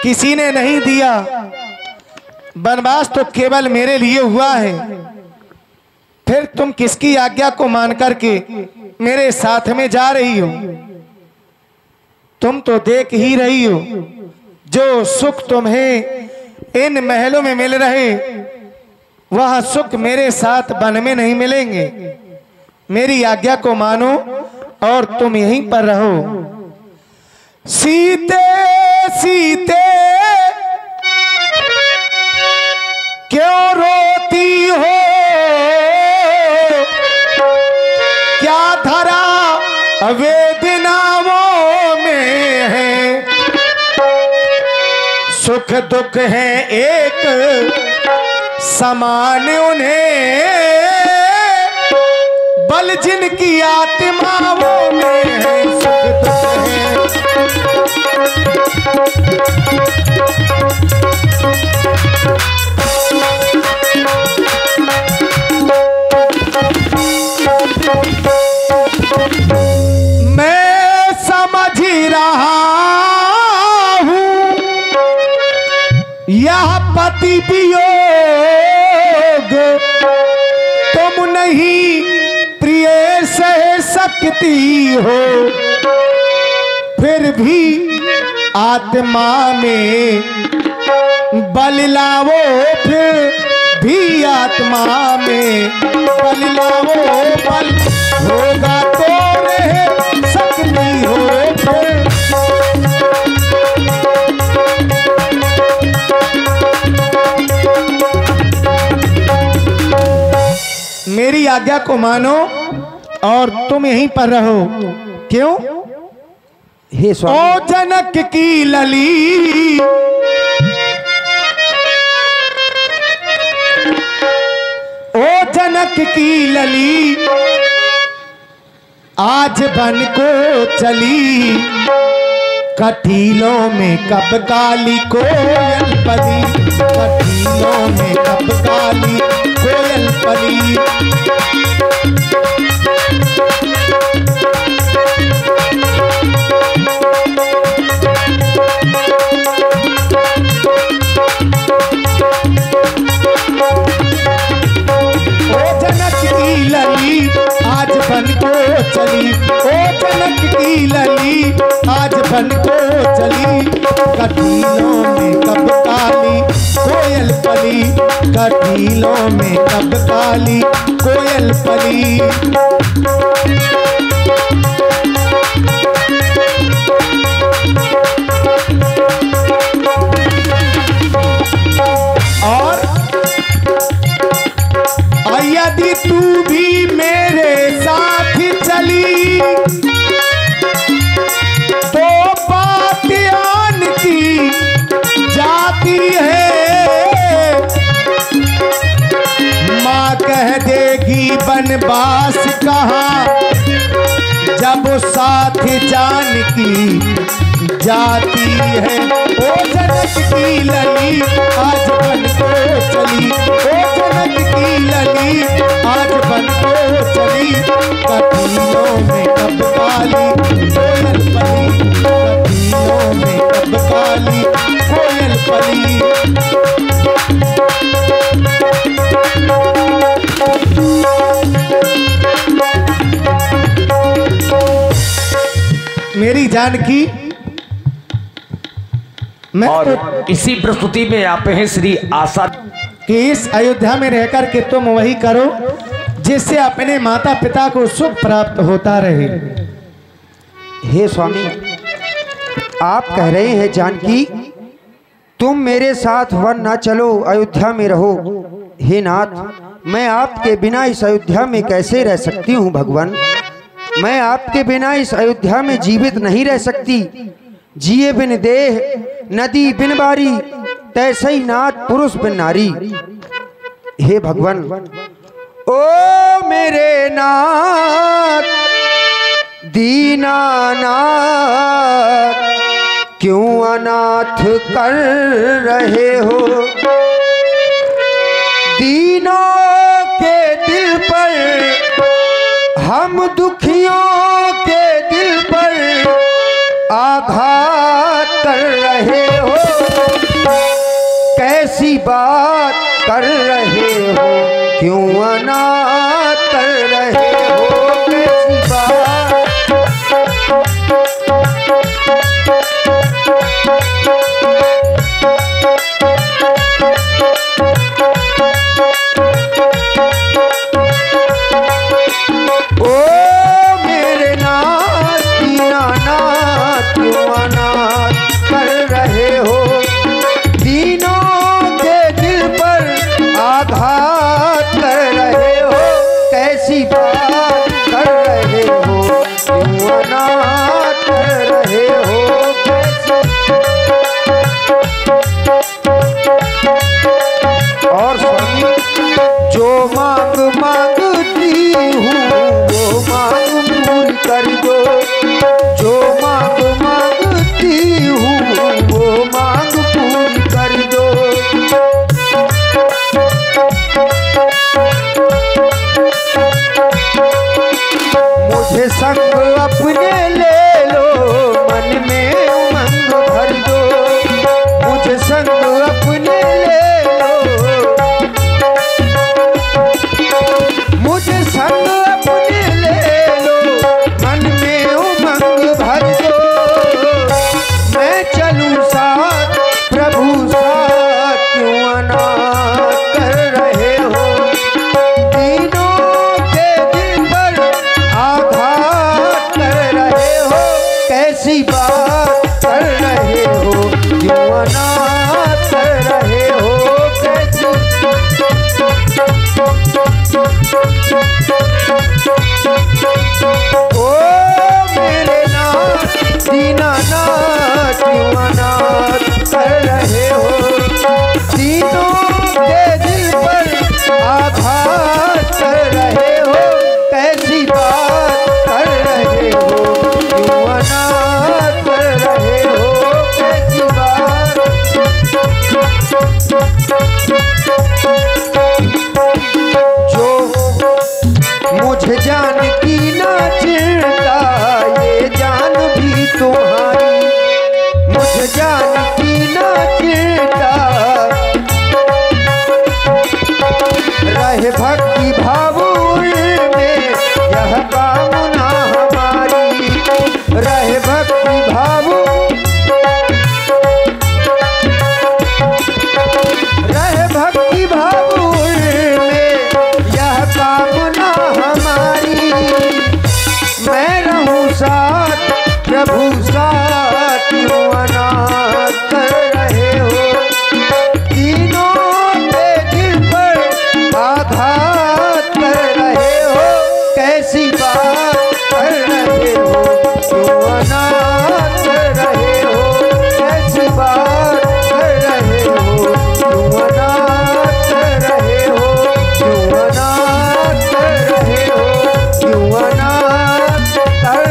किसी ने नहीं दिया, वनवास तो केवल मेरे लिए हुआ है। फिर तुम किसकी आज्ञा को मान करके मेरे साथ में जा रही हो? तुम तो देख ही रही हो जो सुख तुम्हें इन महलों में मिल रहे, वह सुख मेरे साथ वन में नहीं मिलेंगे। मेरी आज्ञा को मानो और तुम यहीं पर रहो। सीते सीते क्यों रोती हो? क्या धरा वेदनाओं में है? सुख दुख है एक समान उन्हें, बल जिनकी आत्माओं में है। सुख दुख है मैं समझ रहा हूँ यह पति वियोग तुम नहीं प्रिय सह सकती हो, फिर भी आत्मा में बल लाओ, फिर भी आत्मा में बल लाओ। बल होगा तो रह सकती हो फिर। मेरी आज्ञा को मानो और तुम यहीं पर रहो। क्यों? हे ओ स्वामी, जनक की लली, ओ जनक की लली, आज बन को चली। कटीलों में कब काली कोयल पली, कटीलों में कब काली कोयल पली। आज बन को चली, ओ जनक की लली, आज बन को चली। कटीलों में कब काली कोयल पली, कटीलों में कब काली कोयल पली। और यदि तू भी मेरे साथ चली तो बात आन की जाती है। माँ कह देगी बनवास कहाँ, जब साथ जान की जाती है। ओ जनक की लली, आज बन को चली, ओ जनक की लली, आज बन को चली। कटीलों में कब काली कोयल पली, कटीलों में कब काली कोयल पली। मेरी जानकी, मैं और इसी प्रस्तुति में आप हैं श्री आशा कि इस अयोध्या में रहकर के तुम वही करो जिससे अपने माता पिता को सुख प्राप्त होता रहे। हे स्वामी, आप कह रहे हैं जानकी तुम मेरे साथ वन ना चलो, अयोध्या में रहो। हे नाथ, मैं आपके बिना इस अयोध्या में कैसे रह सकती हूँ भगवान? मैं आपके बिना इस अयोध्या में जीवित नहीं रह सकती। जिए बिन देह नदी बिन बारी, तैसे ही नाथ पुरुष बिन नारी। हे भगवान, ओ मेरे नाथ दीनानाथ, क्यों अनाथ कर रहे हो? दीनों के दिल पर हम दुखियों के दिल पर आघात कर रहे हो, कैसी बात कर रहे हो, क्यों अनाथ कर रहे हो, कैसी बात। ओ मेरे नाथ दीनानाथ क्यों अनाथ कर रहे हो, दीनों के दिल पर आघात कर रहे हो, कैसी बात कर रहे हो, क्यों अनाथ कर रहे हो, कैसी। और स्वामी जो मांग मांगती हूँ वो मांग पूरी कर दो, जो मांग मांगती हूँ वो मांग पूरी कर दो। मुझे संग अपने ले लो, मन में उमंग भर दो, मुझे संग अपने ले लो, मुझे संग अपने ले लो, मन में उमंग भर दो। मैं चलूं साथ प्रभु साथ, क्यों अनाथ कर रहे हो, दीनों के दिल पर आघात कर रहे हो, कैसी बात कर रहे हो, क्यों अनाथ कर रहे हो, कैसी। ओ मेरे नाथ दीनानाथ क्यों अनाथ कर रहे हो, दीनों के दिल पर आघात कर रहे हो, कैसी बात कर रहे हो, क्यों अनाथ कर रहे हो, कैसी बात। जो मुझे जान की ना चिंता, ये जान भी तुम्हारी, मुझे जान की ना चिंता, रहे भक्ति भाव में यह कामना हमारी, रहे भक्ति भाव, रहे भक्ति भाव में यह कामना हमारी। मैं रहूं साथ प्रभु साथ, क्यों अनाथ कर रहे हो, तीनों के दिल पर आघात कर रहे हो, कैसी बात कर रहे हो, क्यों अनाथ कर रहे हो, कैसी बात कर रहे हो, क्यों अनाथ कर रहे हो, क्यों अनाथ कर रहे हो, क्यों अनाथ कर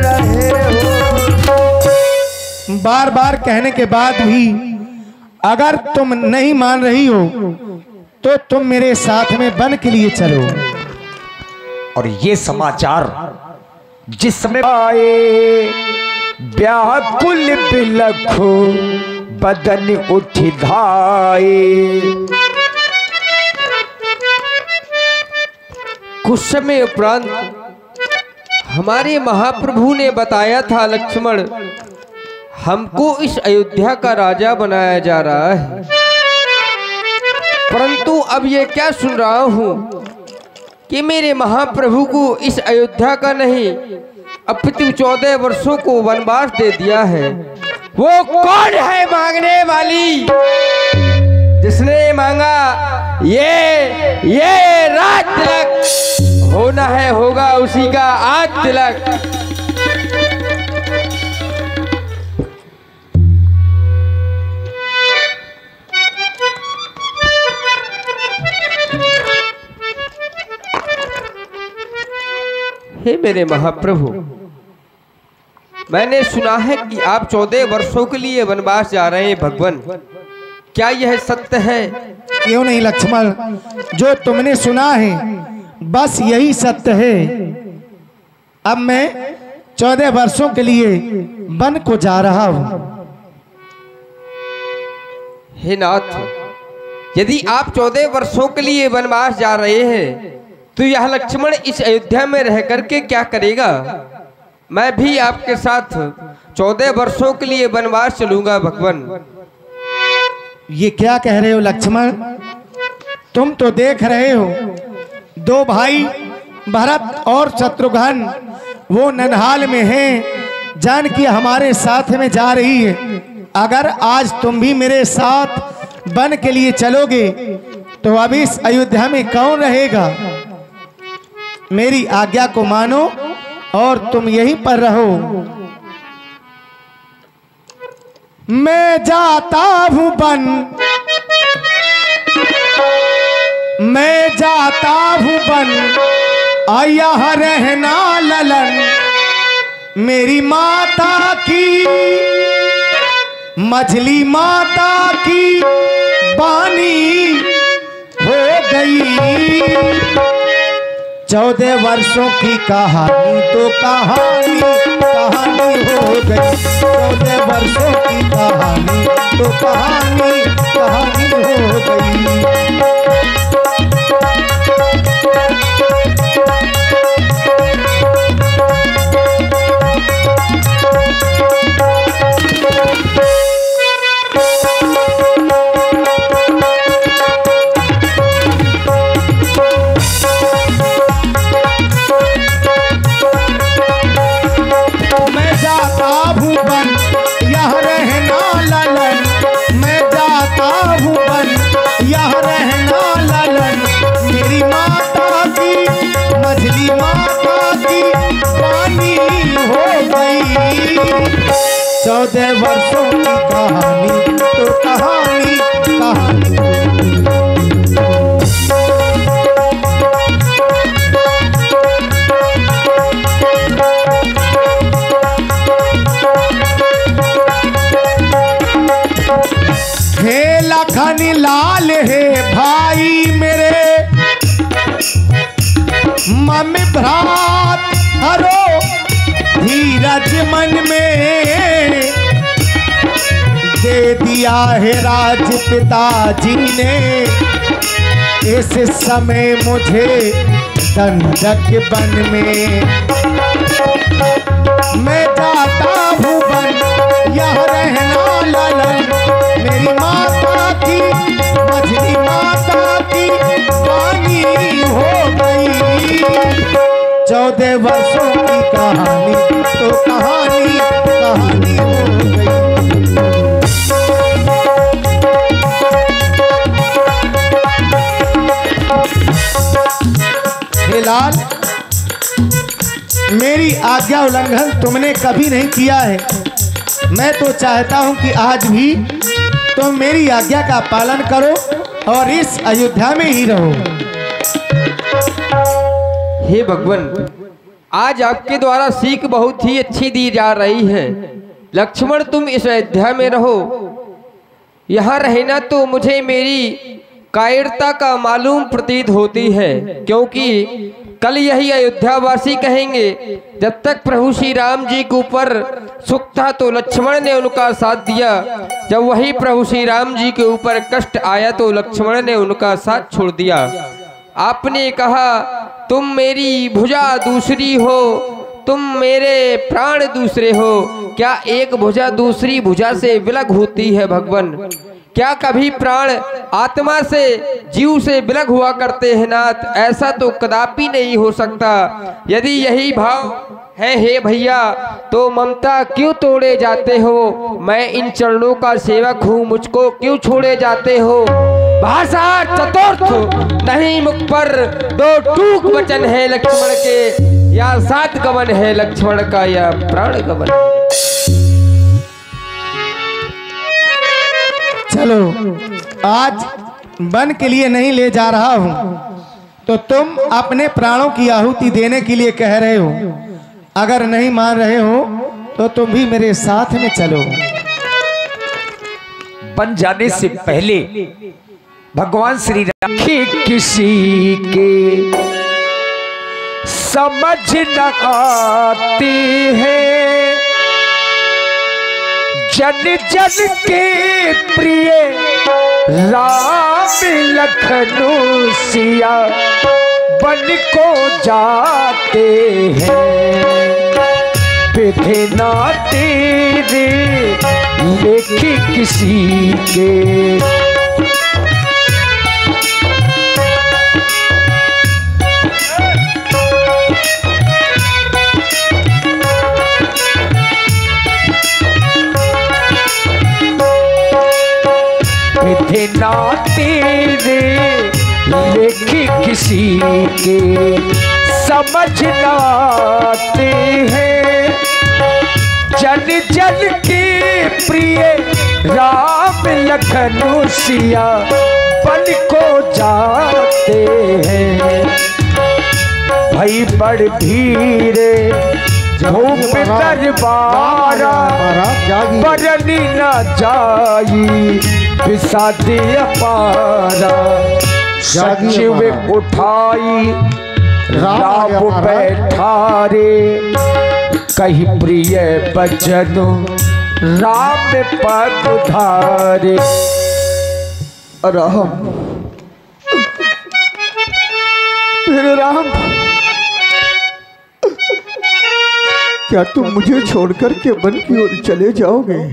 रहे हो। बार बार कहने के बाद भी अगर तुम नहीं मान रही हो तो तुम मेरे साथ में वन के लिए चलो। और ये समाचार जिस समय आए, व्याकुल बिलखो बदन उठ धाए। कुछ समय उपरांत हमारे महाप्रभु ने बताया था, लक्ष्मण हमको इस अयोध्या का राजा बनाया जा रहा है, परंतु अब ये क्या सुन रहा हूँ कि मेरे महाप्रभु को इस अयोध्या का नहीं अपितु 14 वर्षों को वनवास दे दिया है। वो कौन है मांगने वाली, जिसने मांगा ये राज तिलक होना है, होगा उसी का आज तिलक। हे मेरे महाप्रभु, मैंने सुना है कि आप 14 वर्षों के लिए वनवास जा रहे हैं भगवान, क्या यह सत्य है? क्यों नहीं लक्ष्मण, जो तुमने सुना है बस यही सत्य है। अब मैं 14 वर्षों के लिए वन को जा रहा हूँ। हे नाथ, यदि आप 14 वर्षों के लिए वनवास जा रहे हैं तो यह लक्ष्मण इस अयोध्या में रह करके क्या करेगा? मैं भी आपके साथ 14 वर्षों के लिए वनवास चलूंगा भगवान। ये क्या कह रहे हो लक्ष्मण? तुम तो देख रहे हो दो भाई भरत और शत्रुघ्न वो ननहाल में हैं, जानकी हमारे साथ में जा रही है। अगर आज तुम भी मेरे साथ वन के लिए चलोगे तो अब इस अयोध्या में कौन रहेगा? मेरी आज्ञा को मानो और तुम यहीं पर रहो। मैं जाता हूं वन, मैं जाता हूं वन, आया रहना ललन, मेरी माता की मछली माता की बानी हो गई। 14 वर्षों की कहानी तो कहानी कहानी हो गई। 14 वर्षों की कहानी तो कहानी कहानी हो गई। मेरी माता की मछली माता की पानी हो गई। 14 वर्षों की कहानी तो कहानी कहानी। हे लखन लाल है भाई मेरे, मम्मी भ्रात हरो धीरज मन में, दे दिया है राज पिताजी ने इस समय मुझे दंडक वन में। मैं जाता हूँ वन यह रहना ललन, मेरी माता की मछली माता की पानी हो गई। 14 वर्षों की कहानी तो कहानी कहानी हो गई। हे लाल, मेरी आज्ञा उल्लंघन तुमने कभी नहीं किया है। मैं तो चाहता हूं कि आज भी तुम मेरी आज्ञा का पालन करो और इस अयोध्या में ही रहो। हे भगवान, आज आपके द्वारा सीख बहुत ही अच्छी दी जा रही है। लक्ष्मण, तुम इस अयोध्या में रहो। यहाँ रहना तो मुझे मेरी कायरता का मालूम प्रतीत होती है, क्योंकि कल यही अयोध्यावासी कहेंगे जब तक प्रभु श्री राम जी के ऊपर सुख था तो लक्ष्मण ने उनका साथ दिया, जब वही प्रभु श्री राम जी के ऊपर कष्ट आया तो लक्ष्मण ने उनका साथ छोड़ दिया। आपने कहा तुम मेरी भुजा दूसरी हो, तुम मेरे प्राण दूसरे हो। क्या एक भुजा दूसरी भुजा से विलग होती है भगवान? क्या कभी प्राण आत्मा से जीव से विलग हुआ करते हैं नाथ? ऐसा तो कदापि नहीं हो सकता। यदि यही भाव है हे भैया तो ममता क्यों तोड़े जाते हो? मैं इन चरणों का सेवक हूँ, मुझको क्यों छोड़े जाते हो? भाषा चतुर्थ नहीं मुख पर, 2 टूक वचन है लक्ष्मण के, या 7 गमन है लक्ष्मण का या प्राण गमन। चलो, आज वन के लिए नहीं ले जा रहा हूं तो तुम अपने प्राणों की आहुति देने के लिए कह रहे हो। अगर नहीं मान रहे हो तो तुम भी मेरे साथ में चलो। बन जाने से पहले भगवान श्री राम के किसी के समझ न आती है। जन जन के प्रिय राम लखनऊ सिया बन को जाते हैं। विधिना तेरे लेखी किसी के, विधिना तेरे लेखी किसी के समझ न आते हैं। जन जन के प्रिय राम लखनऊ सिया बन को जाते हैं। भाई बड़ भीरे धूप दरबारा बरनी न जाई विसादी अपारा। सचिव उठाई राम बैठा रे कही प्रिय बचन राम पद उधारे। राम मेरे राम, क्या तुम मुझे छोड़कर के वन की ओर चले जाओगे?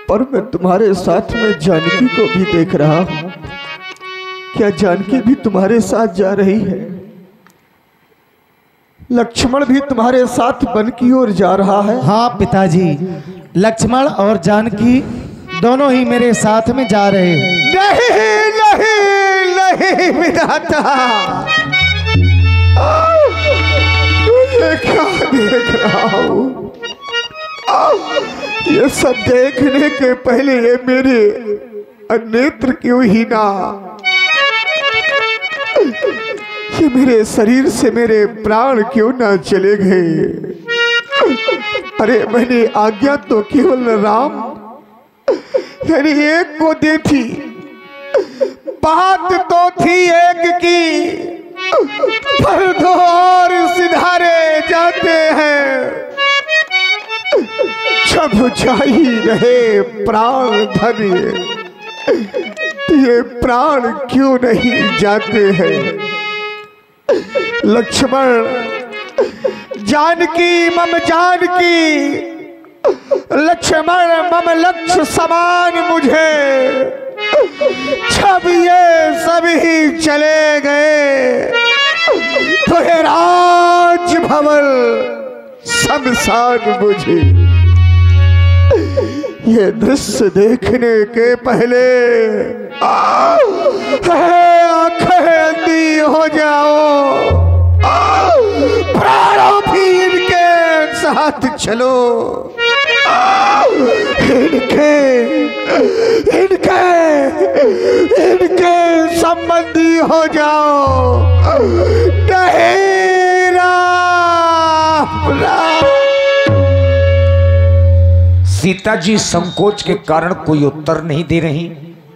पर मैं तुम्हारे साथ में जानकी को भी देख रहा हूं। क्या जानकी भी तुम्हारे साथ जा रही है? लक्ष्मण भी तुम्हारे साथ वन की ओर जा रहा है? हाँ पिताजी, लक्ष्मण और जानकी दोनों ही मेरे साथ में जा रहे हैं। नहीं नहीं नहीं विधाता, ये क्या देख रहा हूँ? ये सब देखने के पहले ये मेरे नेत्र क्यों ही ना, ये मेरे शरीर से मेरे प्राण क्यों ना चले गए? अरे मैंने आज्ञा तो केवल राम यानी एक को दी थी, बात तो थी एक की, पर दो और सिधारे जाते हैं। जब जा ही रहे प्राण धन, ये प्राण क्यों नहीं जाते हैं? लक्ष्मण जानकी मम जानकी, लक्ष्मण मम लक्ष्य समान मुझे। जब ये सभी चले गए तो ये राज भवन शमशान मुझे। ये दृश्य देखने के पहले आंखें अंधी हो जाओ, प्राणों भी इनके साथ चलो। इनके इनके इनके संबंधी हो जाओ। नहीं राम राम। सीता जी संकोच के कारण कोई उत्तर नहीं दे रही।